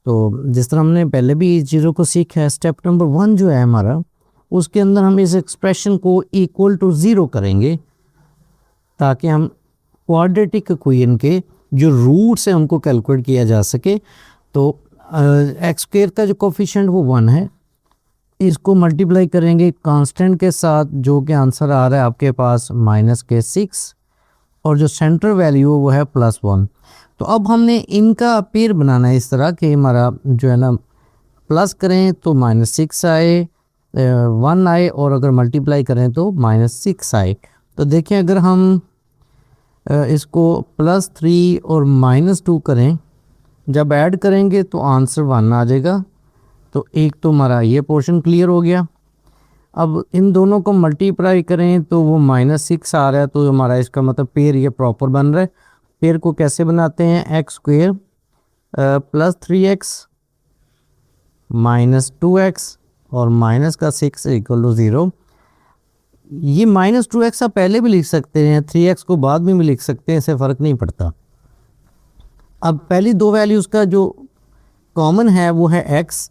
Speaker 1: तो जिस तरह हमने पहले भी इस चीज़ों को सीखा है, स्टेप नंबर 1 जो है हमारा, उसके अंदर हम इस एक्सप्रेशन को इक्वल टू 0 करेंगे ताकि हम क्वाड्रेटिक इक्वेशन के जो रूट्स हैं उनको कैलकुलेट किया जा सके। तो एक्स स्क्वायर का जो कोफिशिएंट वो 1 है, इसको मल्टीप्लाई करेंगे कांस्टेंट के साथ, जो कि आंसर आ रहा है आपके पास -6, और जो सेंटर वैल्यू वो है +1। तो अब हमने इनका पेयर बनाना है इस तरह कि हमारा जो है ना प्लस करें तो -6 आए, 1 आए, और अगर मल्टीप्लाई करें तो -6 आए। तो देखें अगर हम इसको +3 और -2 करें, जब ऐड करेंगे तो आंसर 1 आ जाएगा। तो एक तो हमारा ये पोर्शन क्लियर हो गया। अब इन दोनों को मल्टीप्लाई करें तो वो -6 आ रहा है, तो हमारा इसका मतलब पेयर ये प्रॉपर बन रहा है। पेयर को कैसे बनाते हैं, x² plus 3x minus 2x और माइनस का 6 इक्वल टू 0। ये -2x आप पहले भी लिख सकते हैं, 3x को बाद में भी लिख सकते हैं, इससे फ़र्क नहीं पड़ता। अब पहली दो वैल्यूज़ का जो कॉमन है वो है x,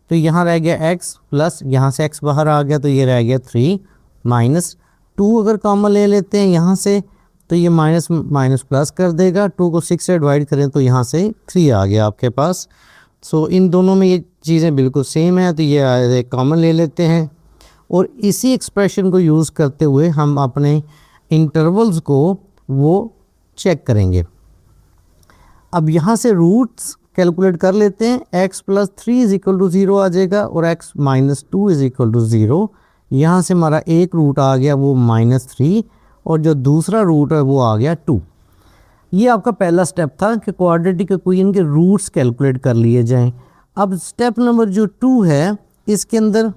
Speaker 1: तो यहाँ रह गया x प्लस यहाँ से x बाहर आ गया तो ये रह गया 3 माइनस 2 अगर कॉमन ले लेते हैं यहाँ से तो ये माइनस माइनस प्लस कर देगा, 2 को 6 से डिवाइड करें तो यहाँ से 3 आ गया आपके पास। सो इन दोनों में ये चीज़ें बिल्कुल सेम है, तो ये कॉमन ले लेते हैं और इसी एक्सप्रेशन को यूज़ करते हुए हम अपने इंटरवल्स को वो चेक करेंगे। अब यहाँ से रूट्स कैलकुलेट कर लेते हैं, x plus 3 is equal to 0 आ जाएगा और x minus 2 is equal to 0। यहाँ से हमारा एक रूट आ गया वो -3 और जो दूसरा रूट है वो आ गया 2। ये आपका पहला स्टेप था कि क्वाड्रेटिक इक्वेशन के रूट्स कैलकुलेट कर लिए जाएं। अब स्टेप नंबर जो 2 है इसके अंदर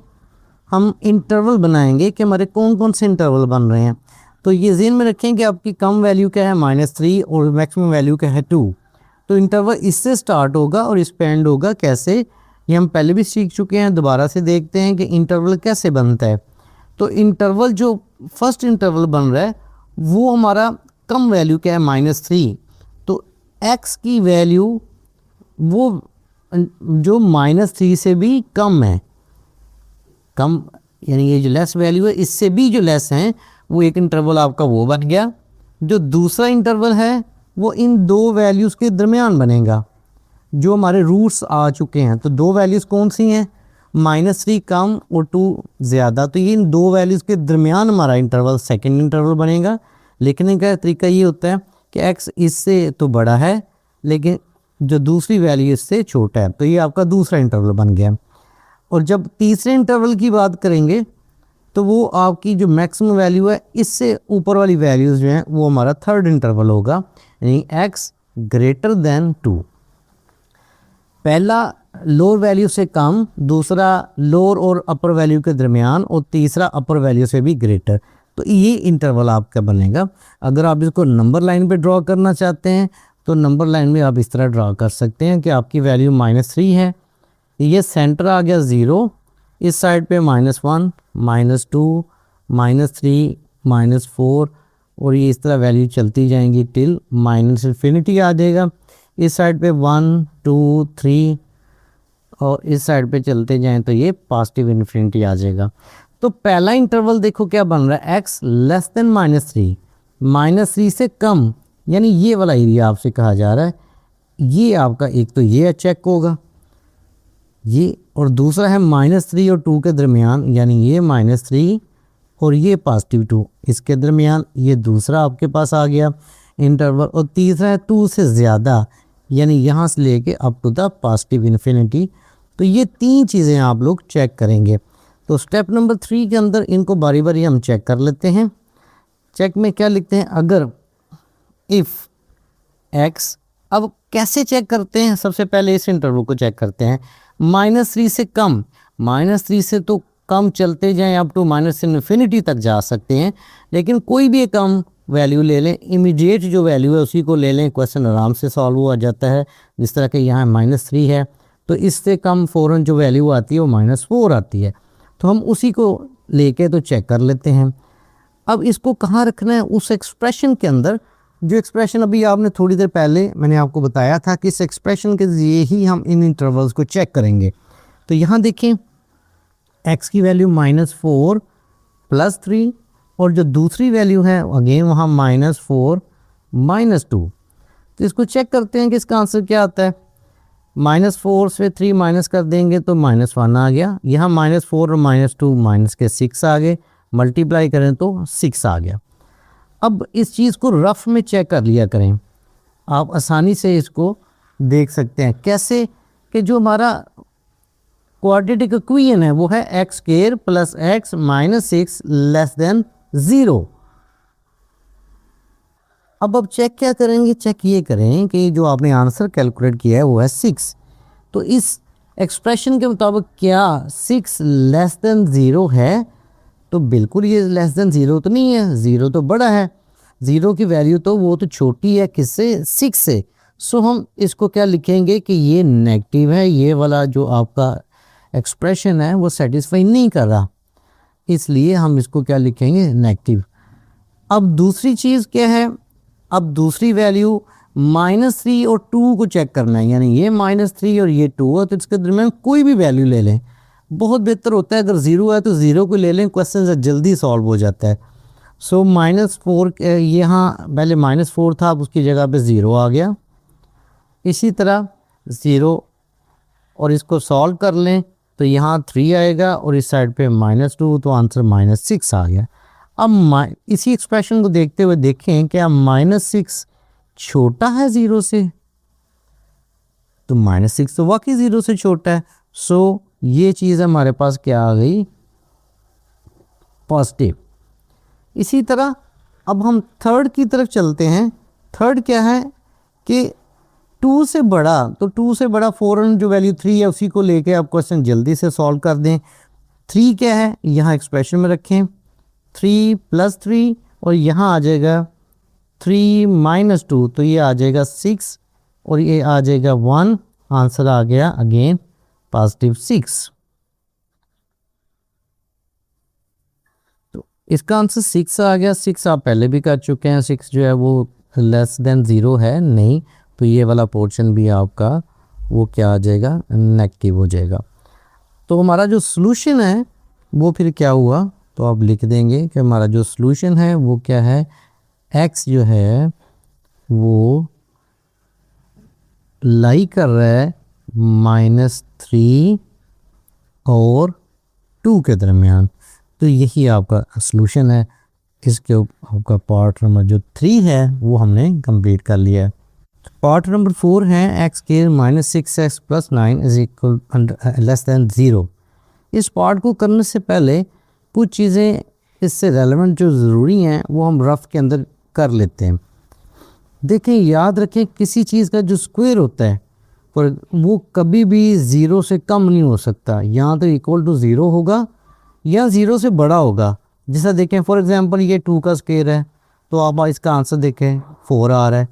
Speaker 1: हम इंटरवल बनाएंगे कि हमारे कौन कौन से इंटरवल बन रहे हैं। तो ये ज़हन में रखें कि आपकी कम वैल्यू क्या है -3 और मैक्सिमम वैल्यू क्या है 2। तो इंटरवल इससे स्टार्ट होगा और इस पे एंड होगा। कैसे, ये हम पहले भी सीख चुके हैं, दोबारा से देखते हैं कि इंटरवल कैसे बनता है। तो इंटरवल जो फर्स्ट इंटरवल बन रहा है वो हमारा कम वैल्यू क्या है -3, तो x की वैल्यू वो जो -3 से भी कम है, कम यानी ये जो लेस वैल्यू है इससे भी जो लेस हैं वो एक इंटरवल आपका वो बन गया। जो दूसरा इंटरवल है वो इन दो वैल्यूज़ के दरमियान बनेगा जो हमारे रूट्स आ चुके हैं। तो दो वैल्यूज़ कौन सी हैं, -3 कम और 2 ज़्यादा, तो ये इन दो वैल्यूज़ के दरमियान हमारा इंटरवल सेकंड इंटरवल बनेगा। लिखने का तरीका ये होता है कि x इससे तो बड़ा है लेकिन जो दूसरी वैल्यू इससे छोटा है, तो ये आपका दूसरा इंटरवल बन गया। और जब तीसरे इंटरवल की बात करेंगे तो वो आपकी जो मैक्सिमम वैल्यू है इससे ऊपर वाली वैल्यूज़ जो हैं वो हमारा थर्ड इंटरवल होगा, यानी x ग्रेटर देन 2। पहला लोअर वैल्यू से कम, दूसरा लोअर और अपर वैल्यू के दरमियान और तीसरा अपर वैल्यू से भी ग्रेटर, तो ये इंटरवल आपका बनेगा। अगर आप इसको नंबर लाइन पे ड्रॉ करना चाहते हैं तो नंबर लाइन में आप इस तरह ड्रॉ कर सकते हैं कि आपकी वैल्यू -3 है, ये सेंटर आ गया 0, इस साइड पे -1 -2 -3 -4 और ये इस तरह वैल्यू चलती जाएंगी टिल -इंफिनिटी आ जाएगा। इस साइड पे 1 2 3 और इस साइड पे चलते जाएं तो ये पॉजिटिव इन्फिनिटी आ जाएगा। तो पहला इंटरवल देखो क्या बन रहा है, x लेस देन -3, -3 से कम, यानी ये वाला एरिया आपसे कहा जा रहा है। ये आपका एक तो ये चेक होगा ये, और दूसरा है -3 और 2 के दरमियान, यानी ये -3 और ये +2 इसके दरमियान, ये दूसरा आपके पास आ गया इंटरवल। और तीसरा है 2 से ज़्यादा, यानी यहाँ से लेके up to the positive infinity. तो ये तीन चीज़ें आप लोग चेक करेंगे। तो स्टेप नंबर 3 के अंदर इनको बारी बारी हम चेक कर लेते हैं। चेक में क्या लिखते हैं, अगर इफ़ x, अब कैसे चेक करते हैं, सबसे पहले इस इंटरवल को चेक करते हैं। -3 से कम, -3 से तो कम चलते जाएं अप टू -इन्फिनिटी तक जा सकते हैं, लेकिन कोई भी कम वैल्यू ले लें, इमीडिएट जो वैल्यू है उसी को ले लें, क्वेश्चन आराम से सॉल्व हो जाता है। जिस तरह के यहाँ -3 है तो इससे कम फ़ौरन जो वैल्यू आती है वो -4 आती है, तो हम उसी को लेके तो चेक कर लेते हैं। अब इसको कहाँ रखना है, उस एक्सप्रेशन के अंदर, जो एक्सप्रेशन अभी आपने थोड़ी देर पहले मैंने आपको बताया था कि इस एक्सप्रेशन के ज़रिए ही हम इन इंटरवल्स को चेक करेंगे। तो यहाँ देखें x की वैल्यू -4 +3 और जो दूसरी वैल्यू है अगेन वहाँ -4 -2। तो इसको चेक करते हैं कि इसका आंसर क्या आता है। -4 से 3 माइनस कर देंगे तो -1 आ गया, यहाँ -4 और -2 माइनस के 6 आ गए, मल्टीप्लाई करें तो 6 आ गया। अब इस चीज़ को रफ में चेक कर लिया करें, आप आसानी से इसको देख सकते हैं कैसे, कि जो हमारा क्वाड्रेटिक इक्वेशन है वो है x² + x - 6 लेस देन 0। अब चेक क्या करेंगे, चेक ये करें कि जो आपने आंसर कैलकुलेट किया है वो है 6। तो इस एक्सप्रेशन के मुताबिक क्या 6 लेस देन 0 है, तो बिल्कुल ये लेस देन ज़ीरो तो नहीं है, ज़ीरो तो बड़ा है, ज़ीरो की वैल्यू तो वो तो छोटी है किससे, 6 से। सो हम इसको क्या लिखेंगे कि ये नेगेटिव है, ये वाला जो आपका एक्सप्रेशन है वो सेटिस्फाई नहीं कर रहा, इसलिए हम इसको क्या लिखेंगे, नेगेटिव। अब दूसरी चीज़ क्या है, अब दूसरी वैल्यू -3 और 2 को चेक करना है, यानी ये -3 और ये 2 है, तो इसके दरमियान कोई भी वैल्यू ले लें, बहुत बेहतर होता है। अगर ज़ीरो है तो ज़ीरो को ले लें, क्वेश्चन जल्दी सॉल्व हो जाता है। सो -4 यहाँ पहले -4 था, अब उसकी जगह पे 0 आ गया। इसी तरह 0 और इसको सॉल्व कर लें तो यहाँ 3 आएगा और इस साइड पे -2, तो आंसर -6 आ गया। अब इसी एक्सप्रेशन को देखते हुए देखें क्या -6 छोटा है 0 से, तो -6 तो वाकई 0 से छोटा है। सो ये चीज़ हमारे पास क्या आ गई, पॉजिटिव। इसी तरह अब हम थर्ड की तरफ चलते हैं। थर्ड क्या है कि 2 से बड़ा, तो 2 से बड़ा फ़ौरन जो वैल्यू 3 है उसी को लेके आप क्वेश्चन जल्दी से सॉल्व कर दें। 3 क्या है, यहाँ एक्सप्रेशन में रखें, 3 + 3 और यहाँ आ जाएगा 3 - 2, तो ये आ जाएगा 6 और ये आ जाएगा 1, आंसर आ गया अगेन +6। तो इसका आंसर 6 आ गया। 6 आप पहले भी कर चुके हैं, 6 जो है वो लेस देन 0 है नहीं, तो ये वाला पोर्शन भी आपका वो क्या आ जाएगा, नेगेटिव हो जाएगा। तो हमारा जो सॉल्यूशन है वो फिर क्या हुआ, तो आप लिख देंगे कि हमारा जो सॉल्यूशन है वो क्या है, x जो है वो लाई कर रहा है -3 और 2 के दरमियान। तो यही आपका सॉल्यूशन है। इसके आपका पार्ट नंबर जो 3 है वो हमने कंप्लीट कर लिया है। पार्ट नंबर 4 है x² -6x + 9 = लेस देन 0। इस पार्ट को करने से पहले कुछ चीज़ें इससे रेलेवेंट जो ज़रूरी हैं वो हम रफ के अंदर कर लेते हैं। देखें, याद रखें, किसी चीज़ का जो स्क्वायर होता है पर वो कभी भी 0 से कम नहीं हो सकता, यहाँ तो =0 होगा या 0 से बड़ा होगा। जैसा देखें फॉर एग्जांपल ये 2 का स्क्वायर है, तो आप इसका आंसर देखें 4 आ रहा है।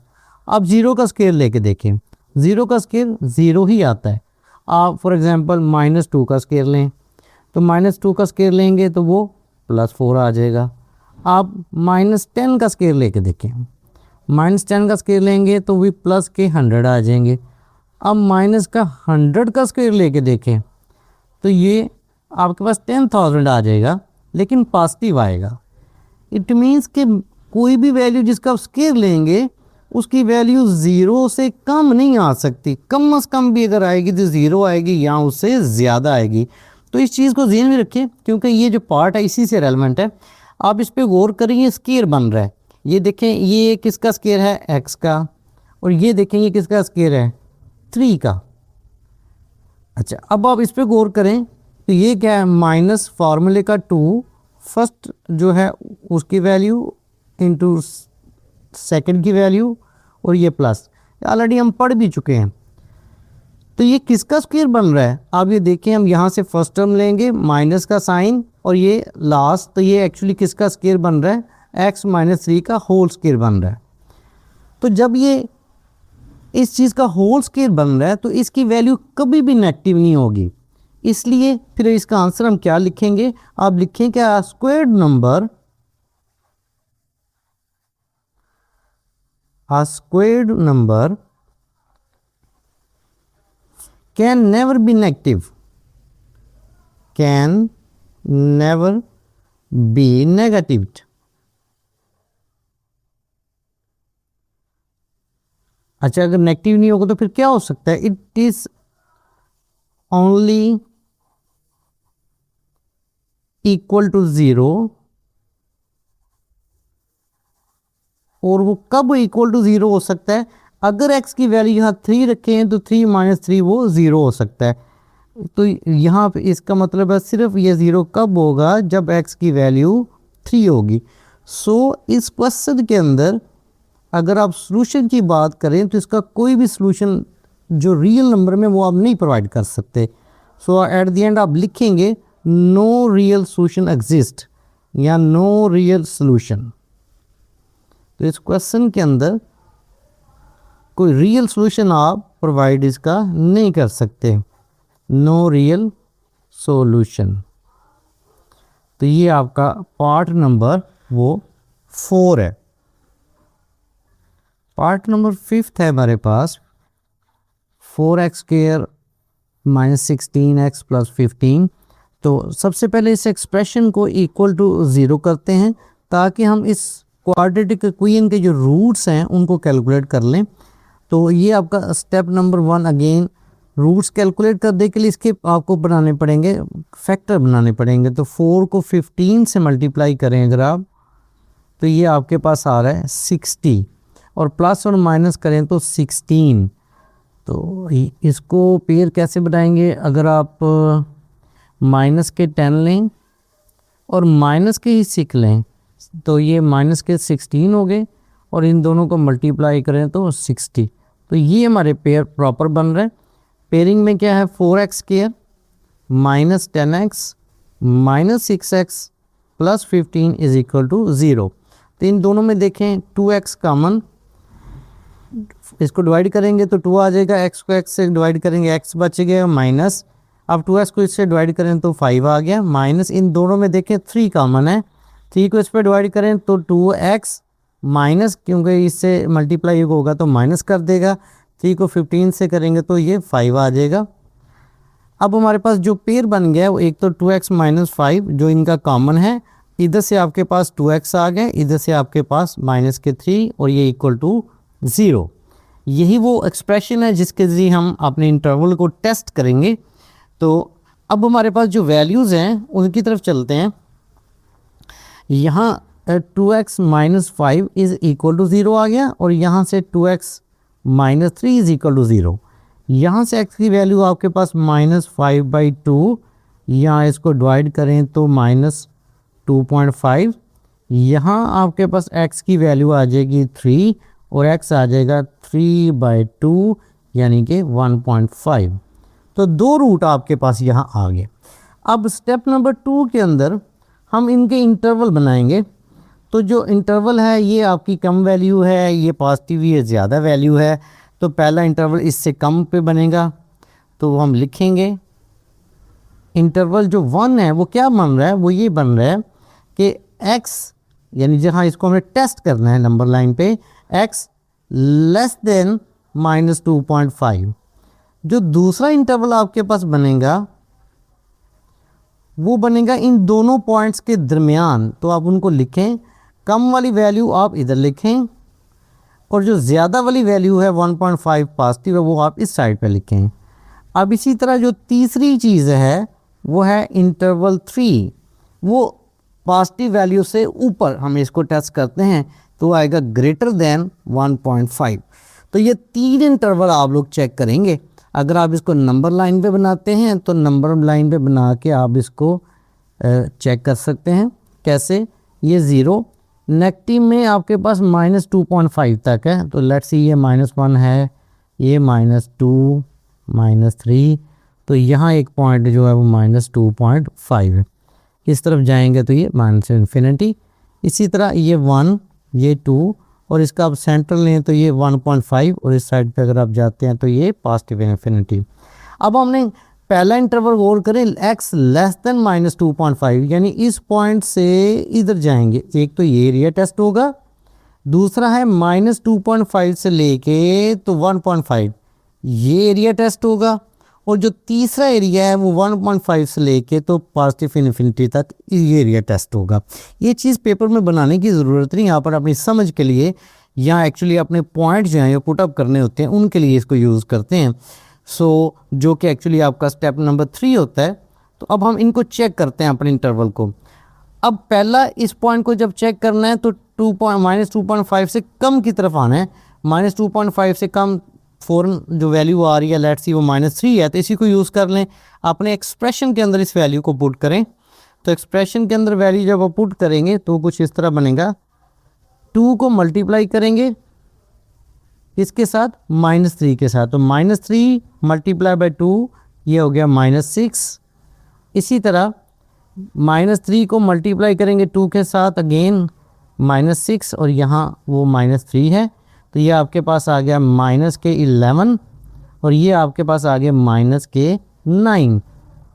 Speaker 1: आप 0 का स्क्वायर लेके देखें, 0 का स्क्वायर 0 ही आता है। आप फॉर एग्जांपल -2 का स्क्वायर लें, तो -2 का स्क्वायर लेंगे तो वो +4 आ जाएगा। आप -10 का स्क्वायर लेके देखें, -10 का स्क्वायर लेंगे तो भी प्लस के 100 आ जाएंगे। अब -100 का स्क्वायर लेके देखें तो ये आपके पास 10,000 आ जाएगा, लेकिन पॉजिटिव आएगा। इट मीन्स कि कोई भी वैल्यू जिसका आप स्क्वायर लेंगे उसकी वैल्यू 0 से कम नहीं आ सकती, कम से कम भी अगर आएगी तो 0 आएगी या उससे ज़्यादा आएगी। तो इस चीज़ को ध्यान में रखिए, क्योंकि ये जो पार्ट है इसी से रेलेवेंट है। आप इस पर गौर करें, ये स्क्वायर बन रहा है, ये देखें ये किसका स्क्वायर है, x का, और ये देखें ये किसका स्क्वायर है, 3 का। अच्छा, अब आप इस पर गौर करें तो ये क्या है, माइनस फार्मूले का 2 फर्स्ट जो है उसकी वैल्यू इंटू सेकंड की वैल्यू और ये प्लस, ऑलरेडी हम पढ़ भी चुके हैं। तो ये किसका स्क्वायर बन रहा है, आप ये देखें, हम यहाँ से फर्स्ट टर्म लेंगे माइनस का साइन और ये लास्ट, तो ये एक्चुअली किसका स्क्वायर बन रहा है, x - 3 का होल स्क्वायर बन रहा है। तो जब ये इस चीज़ का होल स्क्वायर बन रहा है तो इसकी वैल्यू कभी भी नेगेटिव नहीं होगी, इसलिए फिर इसका आंसर हम क्या लिखेंगे, आप लिखें क्या, squared number, a squared number can never be negative, can never be negative। अच्छा, अगर नेगेटिव नहीं होगा तो फिर क्या हो सकता है, it is only equal to 0, और वो कब इक्वल टू 0 हो सकता है, अगर x की वैल्यू यहाँ 3 रखे हैं तो 3 - 3 वो 0 हो सकता है। तो यहाँ पे इसका मतलब है सिर्फ ये 0 कब होगा, जब x की वैल्यू 3 होगी। सो इस क्वेश्चन के अंदर अगर आप सॉल्यूशन की बात करें तो इसका कोई भी सॉल्यूशन जो रियल नंबर में वो आप नहीं प्रोवाइड कर सकते। सो एट द एंड आप लिखेंगे नो रियल सॉल्यूशन एग्जिस्ट, या नो रियल सोल्यूशन। तो इस क्वेश्चन के अंदर कोई रियल सोल्यूशन आप प्रोवाइड इसका नहीं कर सकते, नो रियल सोल्यूशन। तो ये आपका पार्ट नंबर वो 4 है। पार्ट नंबर 5 है हमारे पास 4x² - 16x + 15। तो सबसे पहले इस एक्सप्रेशन को इक्वल टू 0 करते हैं ताकि हम इस क्वाड्रेटिक इक्वेशन के जो रूट्स हैं उनको कैलकुलेट कर लें। तो ये आपका step number 1। Again roots calculate करने के लिए इसके आपको बनाने पड़ेंगे, फैक्टर बनाने पड़ेंगे। तो 4 को 15 से मल्टीप्लाई करें अगर आप, तो ये आपके पास आ रहा है 60, और प्लस और माइनस करें तो 16। तो इसको पेयर कैसे बनाएंगे, अगर आप माइनस के 10 लें और माइनस के ही 6 लें तो ये माइनस के 16 हो गए, और इन दोनों को मल्टीप्लाई करें तो 60। तो ये हमारे पेयर प्रॉपर बन रहे हैं। पेयरिंग में क्या है, 4x² - 10x - 6x + 15 = 0। तो इन दोनों में देखें 2x कॉमन, इसको डिवाइड करेंगे तो 2 आ जाएगा, x को x से डिवाइड करेंगे x बच गया माइनस, अब 2x को इससे डिवाइड करें तो 5 आ गया माइनस। इन दोनों में देखें 3 कॉमन है, 3 को इस पर डिवाइड करें तो 2x माइनस, क्योंकि इससे मल्टीप्लाई होगा तो माइनस कर देगा, 3 को 15 से करेंगे तो ये 5 आ जाएगा। अब हमारे पास जो पेयर बन गया वो एक तो 2x - 5 जो इनका कॉमन है, इधर से आपके पास 2x आ गए, इधर से आपके पास माइनस के 3, और ये इक्वल टू 0। यही वो एक्सप्रेशन है जिसके ज़रिए हम अपने इंटरवल को टेस्ट करेंगे। तो अब हमारे पास जो वैल्यूज़ हैं उनकी तरफ चलते हैं। यहाँ 2x - 5 = 0 आ गया, और यहाँ से 2x - 3 = 0। यहाँ से x की वैल्यू आपके पास -5/2, यहाँ इसको डिवाइड करें तो -2.5। यहाँ आपके पास x की वैल्यू आ जाएगी 3, और x आ जाएगा 3/2 यानी कि 1.5। तो 2 रूट आपके पास यहाँ आ गए। अब स्टेप नंबर 2 के अंदर हम इनके इंटरवल बनाएंगे। तो जो इंटरवल है ये आपकी कम वैल्यू है, ये पॉजिटिव, ये ज़्यादा वैल्यू है। तो पहला इंटरवल इससे कम पे बनेगा, तो हम लिखेंगे इंटरवल जो 1 है वो क्या बन रहा है, वो ये बन रहा है कि x, यानी जहाँ इसको हमें टेस्ट करना है नंबर लाइन पे, x < -2.5। जो दूसरा इंटरवल आपके पास बनेगा वो बनेगा इन दोनों पॉइंट्स के दरमियान। तो आप उनको लिखें, कम वाली वैल्यू आप इधर लिखें, और जो ज़्यादा वाली वैल्यू है 1.5 पॉजिटिव है वो आप इस साइड पे लिखें। अब इसी तरह जो तीसरी चीज़ है वो है इंटरवल 3, वो पॉजिटिव वैल्यू से ऊपर हम इसको टेस्ट करते हैं तो आएगा > 1.5। तो ये 3 इंटरवल आप लोग चेक करेंगे। अगर आप इसको नंबर लाइन पे बनाते हैं तो नंबर लाइन पे बना के आप इसको चेक कर सकते हैं। कैसे, ये 0 नेगेटिव में आपके पास -2.5 तक है, तो लेट्स सी ये -1 है, ये -2 -3, तो यहाँ एक पॉइंट जो है वो -2.5 है। इस तरफ जाएंगे तो ये -∞। इसी तरह ये 1, ये 2, और इसका आप सेंट्रल लें तो ये 1.5, और इस साइड पे अगर आप जाते हैं तो ये पॉजिटिव इन्फिनिटी। अब हमने पहला इंटरवल गौर करें, x < -2.5, यानी इस पॉइंट से इधर जाएंगे। एक तो ये एरिया टेस्ट होगा, दूसरा है -2.5 से लेके तो 1.5, ये एरिया टेस्ट होगा, और जो तीसरा एरिया है वो 1.5 से लेके तो पॉजिटिव इन्फिनिटी तक ये एरिया टेस्ट होगा। ये चीज़ पेपर में बनाने की ज़रूरत नहीं, यहाँ पर अपनी समझ के लिए या एक्चुअली अपने पॉइंट जो हैं पुट अप करने होते हैं उनके लिए इसको यूज़ करते हैं। जो कि एक्चुअली आपका स्टेप नंबर 3 होता है। तो अब हम इनको चेक करते हैं अपने इंटरवल को। अब पहला इस पॉइंट को जब चेक करना है तो -2.5 से कम की तरफ आना है। -2.5 से कम फ़ौरन जो वैल्यू आ रही है, लेट्स सी वो -3 है, तो इसी को यूज़ कर लें। अपने एक्सप्रेशन के अंदर इस वैल्यू को पुट करें। तो एक्सप्रेशन के अंदर वैल्यू जब आप पुट करेंगे तो कुछ इस तरह बनेगा। 2 को मल्टीप्लाई करेंगे इसके साथ -3 के साथ, तो -3 × 2 ये हो गया -6। इसी तरह -3 को मल्टीप्लाई करेंगे 2 के साथ, अगेन -6, और यहाँ वो -3 है, तो ये आपके पास आ गया -11, और ये आपके पास आ गया -9।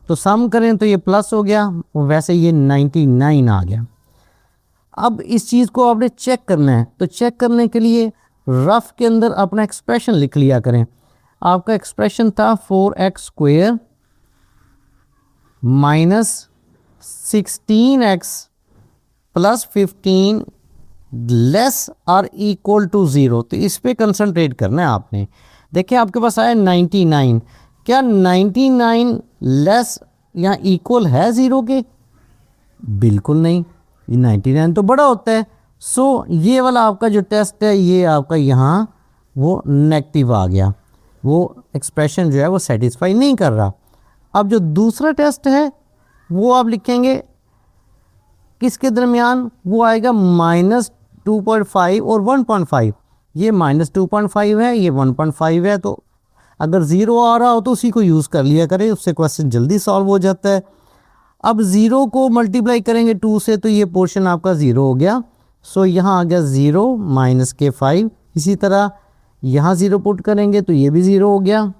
Speaker 1: तो सम करें तो ये प्लस हो गया, वैसे ये 99 आ गया। अब इस चीज़ को आपने चेक करना है, तो चेक करने के लिए रफ के अंदर अपना एक्सप्रेशन लिख लिया करें। आपका एक्सप्रेशन था 4x² -16x + 15 less or equal to 0। तो इस पे कंसंट्रेट करना है आपने। देखिए आपके पास आया 99, क्या 99 लेस या इक्वल है 0 के? बिल्कुल नहीं, ये 99 तो बड़ा होता है। सो ये वाला आपका जो टेस्ट है ये आपका यहाँ वो नेगेटिव आ गया, वो एक्सप्रेशन जो है वो सेटिस्फाई नहीं कर रहा। अब जो दूसरा टेस्ट है वो आप लिखेंगे किसके दरमियान, वो आएगा -2.5 और 1.5। ये -2.5 है, ये 1.5 है, तो अगर 0 आ रहा हो तो उसी को यूज़ कर लिया करें, उससे क्वेश्चन जल्दी सॉल्व हो जाता है। अब 0 को मल्टीप्लाई करेंगे 2 से तो ये पोर्शन आपका 0 हो गया। सो यहाँ आ गया 0 - 5। इसी तरह यहाँ 0 पुट करेंगे तो ये भी 0 हो गया।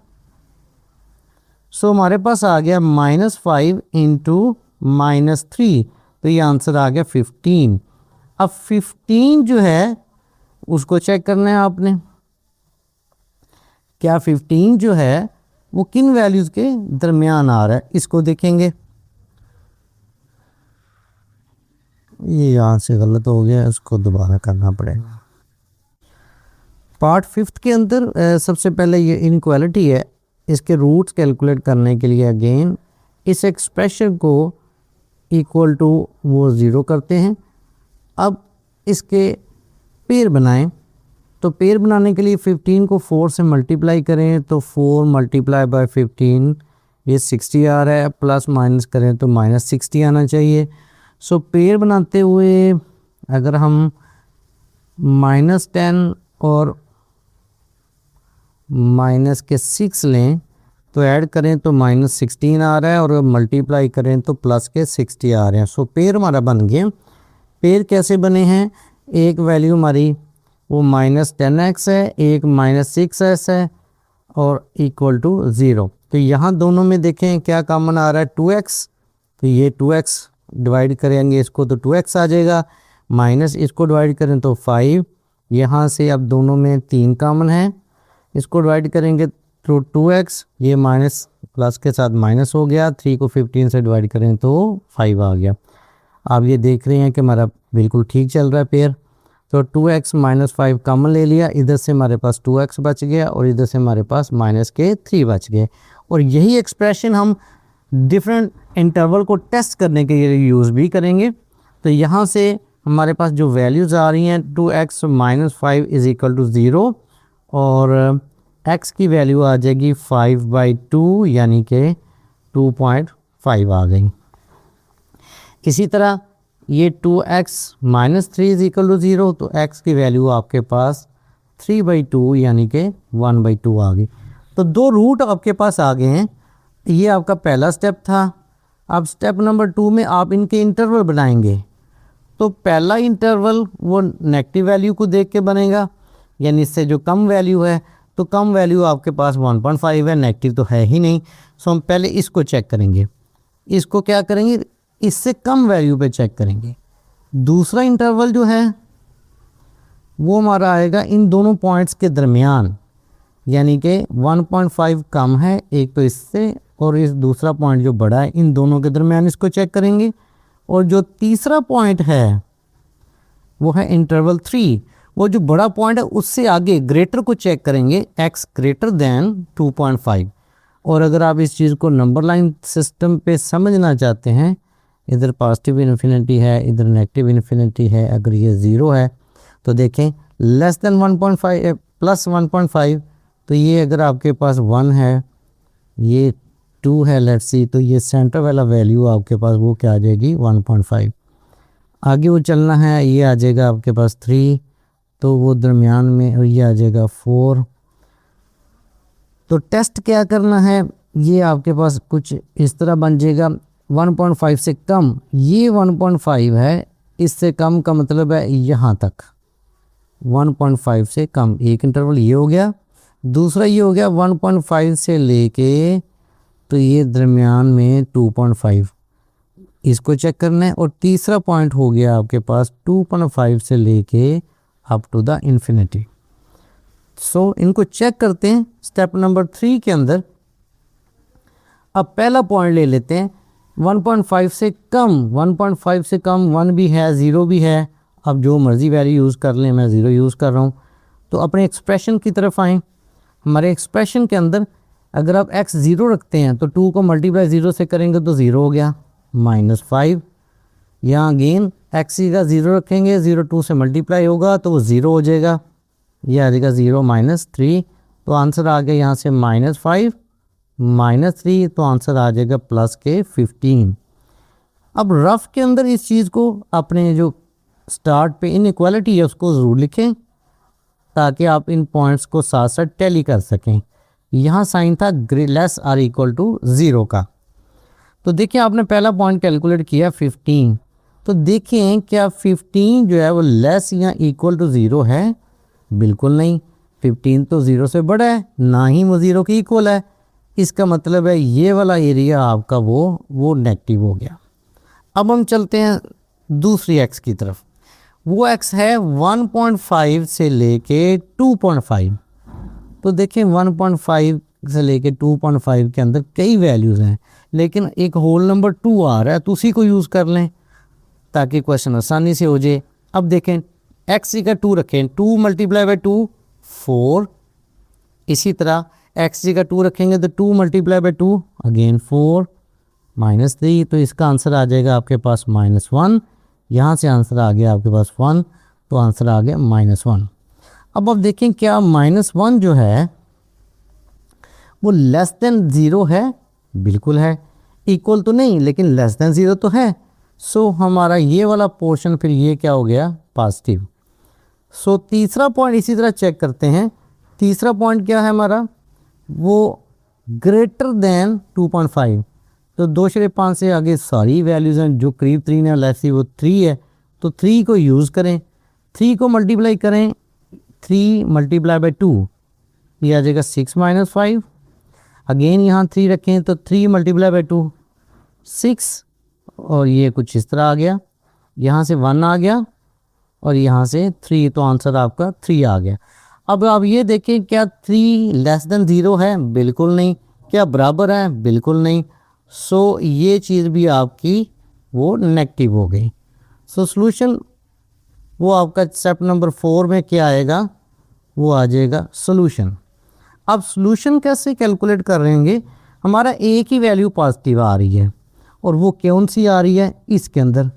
Speaker 1: सो हमारे पास आ गया -5 × -3, तो ये आंसर आ गया 15। अब 15 जो है उसको चेक करना है आपने, क्या 15 जो है वो किन वैल्यूज़ के दरमियान आ रहा है, इसको देखेंगे। ये यहाँ से गलत हो गया, इसको दोबारा करना पड़ेगा। पार्ट 5 के अंदर सबसे पहले ये इनइक्वालिटी है, इसके रूट्स कैलकुलेट करने के लिए अगेन इस एक्सप्रेशन को इक्वल टू वो 0 करते हैं। अब इसके पेयर बनाएं, तो पेयर बनाने के लिए 15 को 4 से मल्टीप्लाई करें तो 4 × 15 ये 60 आ रहा है, प्लस माइनस करें तो -60 आना चाहिए। सो पेयर बनाते हुए अगर हम -10 और -6 लें तो ऐड करें तो -16 आ रहा है, और मल्टीप्लाई करें तो प्लस के 60 आ रहे हैं। सो पेयर हमारा बन गया। पेयर कैसे बने हैं, एक वैल्यू हमारी वो -10x है, एक -6s है, और इक्वल टू 0। तो यहाँ दोनों में देखें क्या कॉमन आ रहा है, 2x, तो ये 2x डिवाइड करेंगे इसको तो 2x आ जाएगा, माइनस इसको डिवाइड करें तो 5। यहाँ से अब दोनों में 3 कॉमन है, इसको डिवाइड करेंगे तो 2x, ये माइनस प्लस के साथ माइनस हो गया, 3 को 15 से डिवाइड करें तो 5 आ गया। आप ये देख रहे हैं कि हमारा बिल्कुल ठीक चल रहा है पेयर। तो 2x - 5 कॉमन ले लिया, इधर से हमारे पास 2x बच गया और इधर से हमारे पास -3 बच गए। और यही एक्सप्रेशन हम डिफरेंट इंटरवल को टेस्ट करने के लिए यूज़ भी करेंगे। तो यहाँ से हमारे पास जो वैल्यूज़ आ रही हैं 2x - 5 = 0, और x की वैल्यू आ जाएगी 5/2 यानी कि 2.5 आ गई। इसी तरह ये 2x - 3 = 0, तो x की वैल्यू आपके पास 3/2 यानी कि 1/2 आ गई। तो 2 रूट आपके पास आ गए हैं। ये आपका पहला स्टेप था। अब स्टेप नंबर 2 में आप इनके इंटरवल बनाएंगे। तो पहला इंटरवल वो नेगेटिव वैल्यू को देख के बनेगा, यानी इससे जो कम वैल्यू है, तो कम वैल्यू आपके पास 1.5 है, नेगेटिव तो है ही नहीं। सो हम पहले इसको चेक करेंगे। इसको क्या करेंगे, इससे कम वैल्यू पे चेक करेंगे। दूसरा इंटरवल जो है वो हमारा आएगा इन दोनों पॉइंट्स के दरमियान, यानी कि 1.5 कम है एक तो इससे, और इस दूसरा पॉइंट जो बड़ा है, इन दोनों के दरमियान इसको चेक करेंगे। और जो तीसरा पॉइंट है वो है इंटरवल 3, वो जो बड़ा पॉइंट है उससे आगे ग्रेटर को चेक करेंगे, x > 2.5। और अगर आप इस चीज़ को नंबर लाइन सिस्टम पे समझना चाहते हैं, इधर पॉजिटिव इन्फिनिटी है, इधर नेगेटिव इन्फिनिटी है, अगर ये 0 है तो देखें लेस देन 1.5 प्लस 1.5, तो ये अगर आपके पास 1 है, ये 2 है, लेट्स सी, तो ये सेंटर वाला वैल्यू आपके पास वो क्या आ जाएगी 1.5। आगे वो चलना है, ये आ जाएगा आपके पास 3, तो वो दरमियान में, और ये आ जाएगा 4। तो टेस्ट क्या करना है, ये आपके पास कुछ इस तरह बन जाएगा। 1.5 से कम, ये 1.5 है, इससे कम का मतलब है यहाँ तक 1.5 से कम, एक इंटरवल ये हो गया, दूसरा ये हो गया 1.5 से लेके तो ये दरमियान में 2.5, इसको चेक करना है। और तीसरा पॉइंट हो गया आपके पास 2.5 से लेके अप टू द इन्फिनिटी। सो इनको चेक करते हैं स्टेप नंबर 3 के अंदर। अब पहला पॉइंट ले लेते हैं 1.5 से कम, 1.5 से कम 1 भी है, 0 भी है, अब जो मर्ज़ी वैल्यू यूज़ कर लें, मैं 0 यूज़ कर रहा हूँ। तो अपने एक्सप्रेशन की तरफ आएँ। हमारे एक्सप्रेशन के अंदर अगर आप x 0 रखते हैं तो 2 को मल्टीप्लाई 0 से करेंगे तो 0 हो गया, -5। यहाँ अगेन x का 0 रखेंगे, 0 2 से मल्टीप्लाई होगा तो वो 0 हो जाएगा, ये आ जाएगा 0 -3, तो आंसर आ गया यहाँ से -5 -3, तो आंसर आ जाएगा प्लस के 15। अब रफ के अंदर इस चीज़ को अपने जो स्टार्ट पे इनइक्वालिटी है उसको ज़रूर लिखें ताकि आप इन पॉइंट्स को साथ साथ टैली कर सकें। यहाँ साइन था लेस आर इक्वल टू 0 का। तो देखिए आपने पहला पॉइंट कैलकुलेट किया 15, तो देखिए क्या 15 जो है वो लेस या इक्वल टू 0 है? बिल्कुल नहीं, 15 तो 0 से बड़ा है, ना ही वो 0 के इक्वल है। इसका मतलब है ये वाला एरिया आपका वो नेगेटिव हो गया। अब हम चलते हैं दूसरी x की तरफ। वो x है 1.5 से लेके 2.5। तो देखें 1.5 से लेके 2.5 के अंदर कई वैल्यूज़ हैं, लेकिन एक होल नंबर 2 आ रहा है तो उसी को यूज़ कर लें ताकि क्वेश्चन आसानी से हो जाए। अब देखें x का 2 रखें, 2 मल्टीप्लाई बाई 2 4, इसी तरह x का 2 रखेंगे तो 2 मल्टीप्लाई बाई 2 अगेन 4 -3, तो इसका आंसर आ जाएगा आपके पास -1। यहाँ से आंसर आ गया आपके पास 1, तो आंसर आ गया -1। अब आप देखें क्या -1 जो है वो लेस देन 0 है? बिल्कुल है। इक्वल तो नहीं लेकिन लेस देन 0 तो है। सो हमारा ये वाला पोर्शन फिर ये क्या हो गया? पॉजिटिव। सो तीसरा पॉइंट इसी तरह चेक करते हैं। तीसरा पॉइंट क्या है हमारा? वो ग्रेटर देन 2.5। तो 2/5 से आगे सारी वैल्यूज़ हैं, जो करीब 3 है, लेस वो 3 है, तो 3 को यूज़ करें, 3 को मल्टीप्लाई करें, 3 मल्टीप्लाई बाई 2 ये आ जाएगा 6 -5। अगेन यहाँ 3 रखें तो 3 मल्टीप्लाई बाई 2 6, और ये कुछ इस तरह आ गया, यहाँ से 1 आ गया और यहाँ से 3, तो आंसर आपका 3 आ गया। अब आप ये देखें क्या 3 लेस देन 0 है? बिल्कुल नहीं। क्या बराबर है? बिल्कुल नहीं। सो ये चीज़ भी आपकी वो नेगेटिव हो गई। सो सॉल्यूशन वो आपका स्टेप नंबर 4 में क्या आएगा? वो आ जाएगा सॉल्यूशन। अब सॉल्यूशन कैसे कैलकुलेट कर रहेंगे? हमारा एक ही वैल्यू पॉजिटिव आ रही है और वो कौन सी आ रही है? इसके अंदर।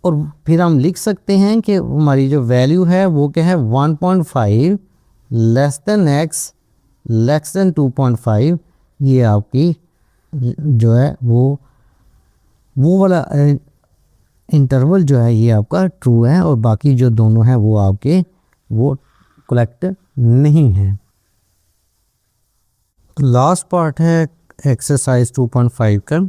Speaker 1: और फिर हम लिख सकते हैं कि हमारी जो वैल्यू है वो क्या है? 1.5 less than x less than 2.5। ये आपकी जो है वो वाला इंटरवल जो है ये आपका ट्रू है, और बाकी जो दोनों हैं वो आपके वो कलेक्ट नहीं है। तो लास्ट पार्ट है एक्सरसाइज 2.5 का।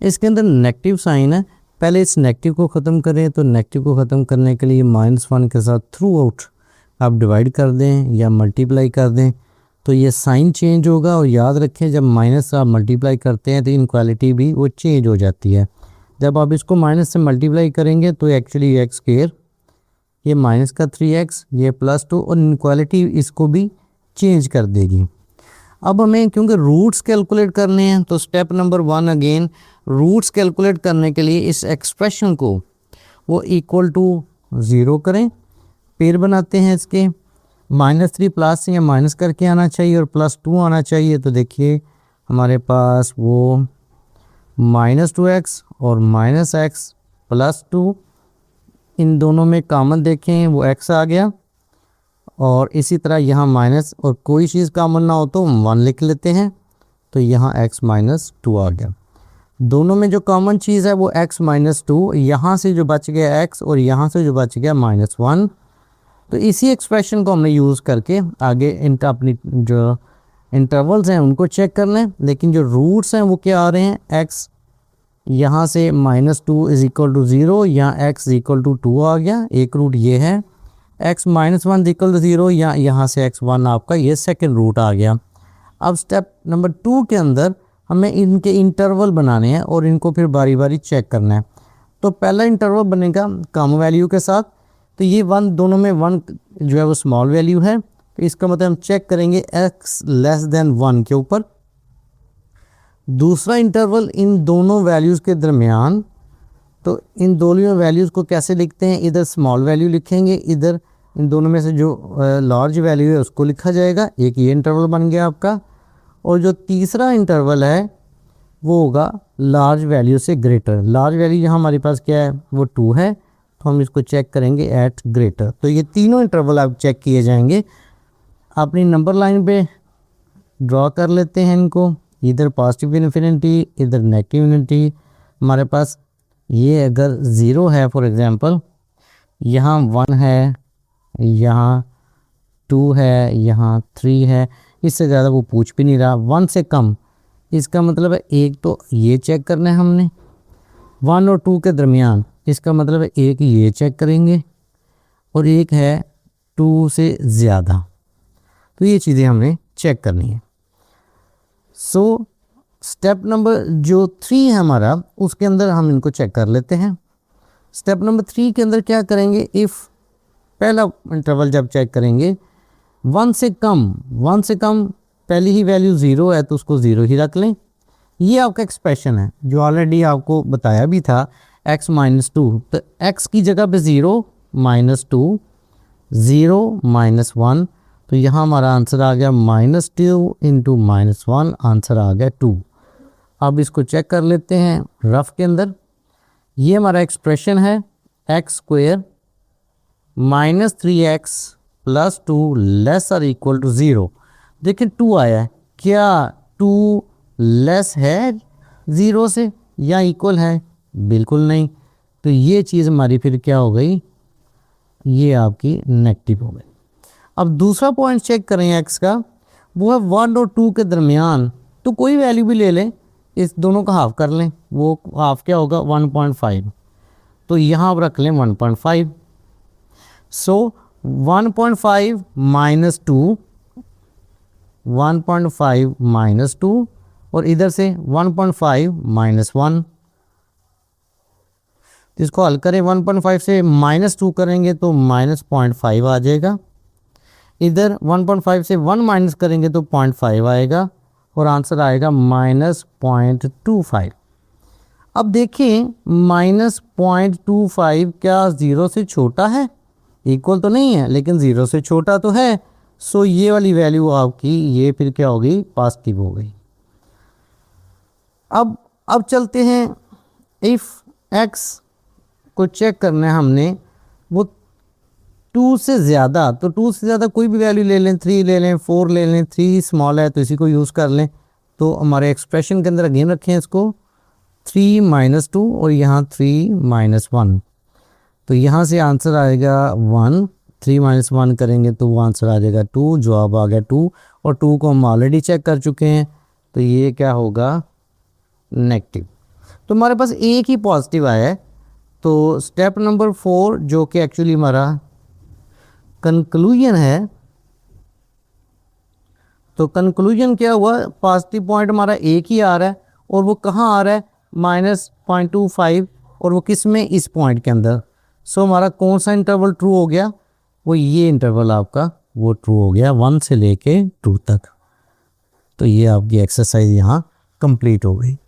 Speaker 1: इसके अंदर नेगेटिव साइन है, पहले इस नेगेटिव को ख़त्म करें। तो नेगेटिव को ख़त्म करने के लिए -1 के साथ थ्रू आउट आप डिवाइड कर दें या मल्टीप्लाई कर दें तो ये साइन चेंज होगा। और याद रखें जब माइनस आप मल्टीप्लाई करते हैं तो इनक्वालिटी भी वो चेंज हो जाती है। जब आप इसको माइनस से मल्टीप्लाई करेंगे तो एक्चुअली x स्क्वायर, ये माइनस का 3x, ये +2, और इनक्वालिटी इसको भी चेंज कर देगी। अब हमें क्योंकि रूट्स कैलकुलेट करने हैं तो step number 1 again roots calculate करने के लिए इस एक्सप्रेशन को वो इक्वल टू 0 करें। पेड़ बनाते हैं इसके, -3 प्लस या माइनस करके आना चाहिए और +2 आना चाहिए। तो देखिए हमारे पास वो -2x और -x +2, इन दोनों में कॉमन देखें वो x आ गया। और इसी तरह यहाँ माइनस और कोई चीज़ कॉमन ना हो तो 1 लिख लेते हैं, तो यहाँ x -2 आ गया। दोनों में जो कॉमन चीज़ है वो x -2, यहाँ से जो बच गया x और यहाँ से जो बच गया -1। तो इसी एक्सप्रेशन को हमने यूज़ करके आगे इनका अपनी जो इंटरवल्स हैं उनको चेक कर लें, लेकिन जो रूट्स हैं वो क्या आ रहे हैं, x यहाँ से -2 इज इक्वल टू 0 या x इक्वल टू 2 आ गया, एक रूट ये है, x -1 इक्वल टू 0 या यहाँ से x1 आपका ये सेकंड रूट आ गया। अब स्टेप नंबर 2 के अंदर हमें इनके इंटरवल बनाने हैं और इनको फिर बारी बारी चेक करना है। तो पहला इंटरवल बनेगा कम वैल्यू के साथ, तो ये 1 दोनों में 1 जो है वो स्मॉल वैल्यू है, तो इसका मतलब हम चेक करेंगे x लेस देन 1 के ऊपर। दूसरा इंटरवल इन दोनों वैल्यूज़ के दरमियान, तो इन दोनों वैल्यूज़ को कैसे लिखते हैं, इधर स्मॉल वैल्यू लिखेंगे, इधर इन दोनों में से जो लार्ज वैल्यू है उसको लिखा जाएगा। एक ये इंटरवल बन गया आपका। और जो तीसरा इंटरवल है वो होगा लार्ज वैल्यू से ग्रेटर। लार्ज वैल्यू यहाँ हमारे पास क्या है, वो 2 है, तो हम इसको चेक करेंगे एट ग्रेटर। तो ये तीनों इंटरवल आप चेक किए जाएंगे। अपनी नंबर लाइन पे ड्रॉ कर लेते हैं इनको, इधर पॉजिटिव इन्फिनिटी इधर नेगेटिव इन्फिनिटी। हमारे पास ये अगर 0 है फॉर एग्ज़ाम्पल, यहाँ 1 है, यहाँ 2 है, यहाँ 3 है, इससे ज़्यादा वो पूछ भी नहीं रहा। 1 से कम, इसका मतलब है एक तो ये चेक करना है हमने 1 और 2 के दरमियान, इसका मतलब है एक ये चेक करेंगे और एक है 2 से ज़्यादा। तो ये चीज़ें हमने चेक करनी है। सो स्टेप नंबर जो 3 है हमारा, उसके अंदर हम इनको चेक कर लेते हैं। स्टेप नंबर 3 के अंदर क्या करेंगे, इफ़ पहला इंटरवल जब चेक करेंगे 1 से कम पहली ही वैल्यू 0 है तो उसको 0 ही रख लें। ये आपका एक्सप्रेशन है जो ऑलरेडी आपको बताया भी था, x -2, तो x की जगह पे 0 -2 0 -1, तो यहाँ हमारा आंसर आ गया -2 इंटू -1, आंसर आ गया 2। अब इसको चेक कर लेते हैं रफ के अंदर। ये हमारा एक्सप्रेशन है x² -3x + 2 < 0। देखिए 2 आया है, क्या 2 लेस है 0 से या इक्वल है, बिल्कुल नहीं। तो ये चीज़ हमारी फिर क्या हो गई, ये आपकी नेगेटिव हो गई। अब दूसरा पॉइंट चेक करें x का, वो है 1 और 2 के दरमियान, तो कोई वैल्यू भी ले लें, इस दोनों का हाफ कर लें, वो हाफ क्या होगा 1.5, तो यहाँ आप रख लें 1.5। सो 1.5 -2 1.5 -2 और इधर से 1.5 -1, इसको हल करें। 1.5 से -2 करेंगे तो -0.5 आ जाएगा, इधर 1.5 से 1 माइनस करेंगे तो 0.5 आएगा और आंसर आएगा -0.25। अब देखिए -0.25 क्या 0 से छोटा है, इक्वल तो नहीं है लेकिन 0 से छोटा तो है। सो ये वाली वैल्यू आपकी ये फिर क्या हो गई, पॉजिटिव हो गई। अब चलते हैं, इफ़ x को चेक करना है हमने, वो 2 से ज़्यादा, तो 2 से ज़्यादा कोई भी वैल्यू ले लें, 3 ले लें, 4 ले लें, 3 स्मॉल है तो इसी को यूज़ कर लें। तो हमारे एक्सप्रेशन के अंदर अगेन रखें इसको 3 -2 और यहाँ 3 -1, तो यहाँ से आंसर आएगा 1। 3 -1 करेंगे तो वो आंसर आ जाएगा 2, जवाब आ गया 2, और 2 को हम ऑलरेडी चेक कर चुके हैं, तो ये क्या होगा, नेगेटिव। तो हमारे पास एक ही पॉजिटिव आया है। तो स्टेप नंबर 4 जो कि एक्चुअली हमारा कंक्लूजन है, तो कंक्लूजन क्या हुआ, पॉजिटिव पॉइंट हमारा एक ही आ रहा है और वो कहाँ आ रहा है, -0.25, और वो किस में, इस पॉइंट के अंदर। सो हमारा कौन सा इंटरवल ट्रू हो गया, वो ये इंटरवल आपका वो ट्रू हो गया 1 से लेके 2 तक। तो ये आपकी एक्सरसाइज यहाँ कंप्लीट हो गई।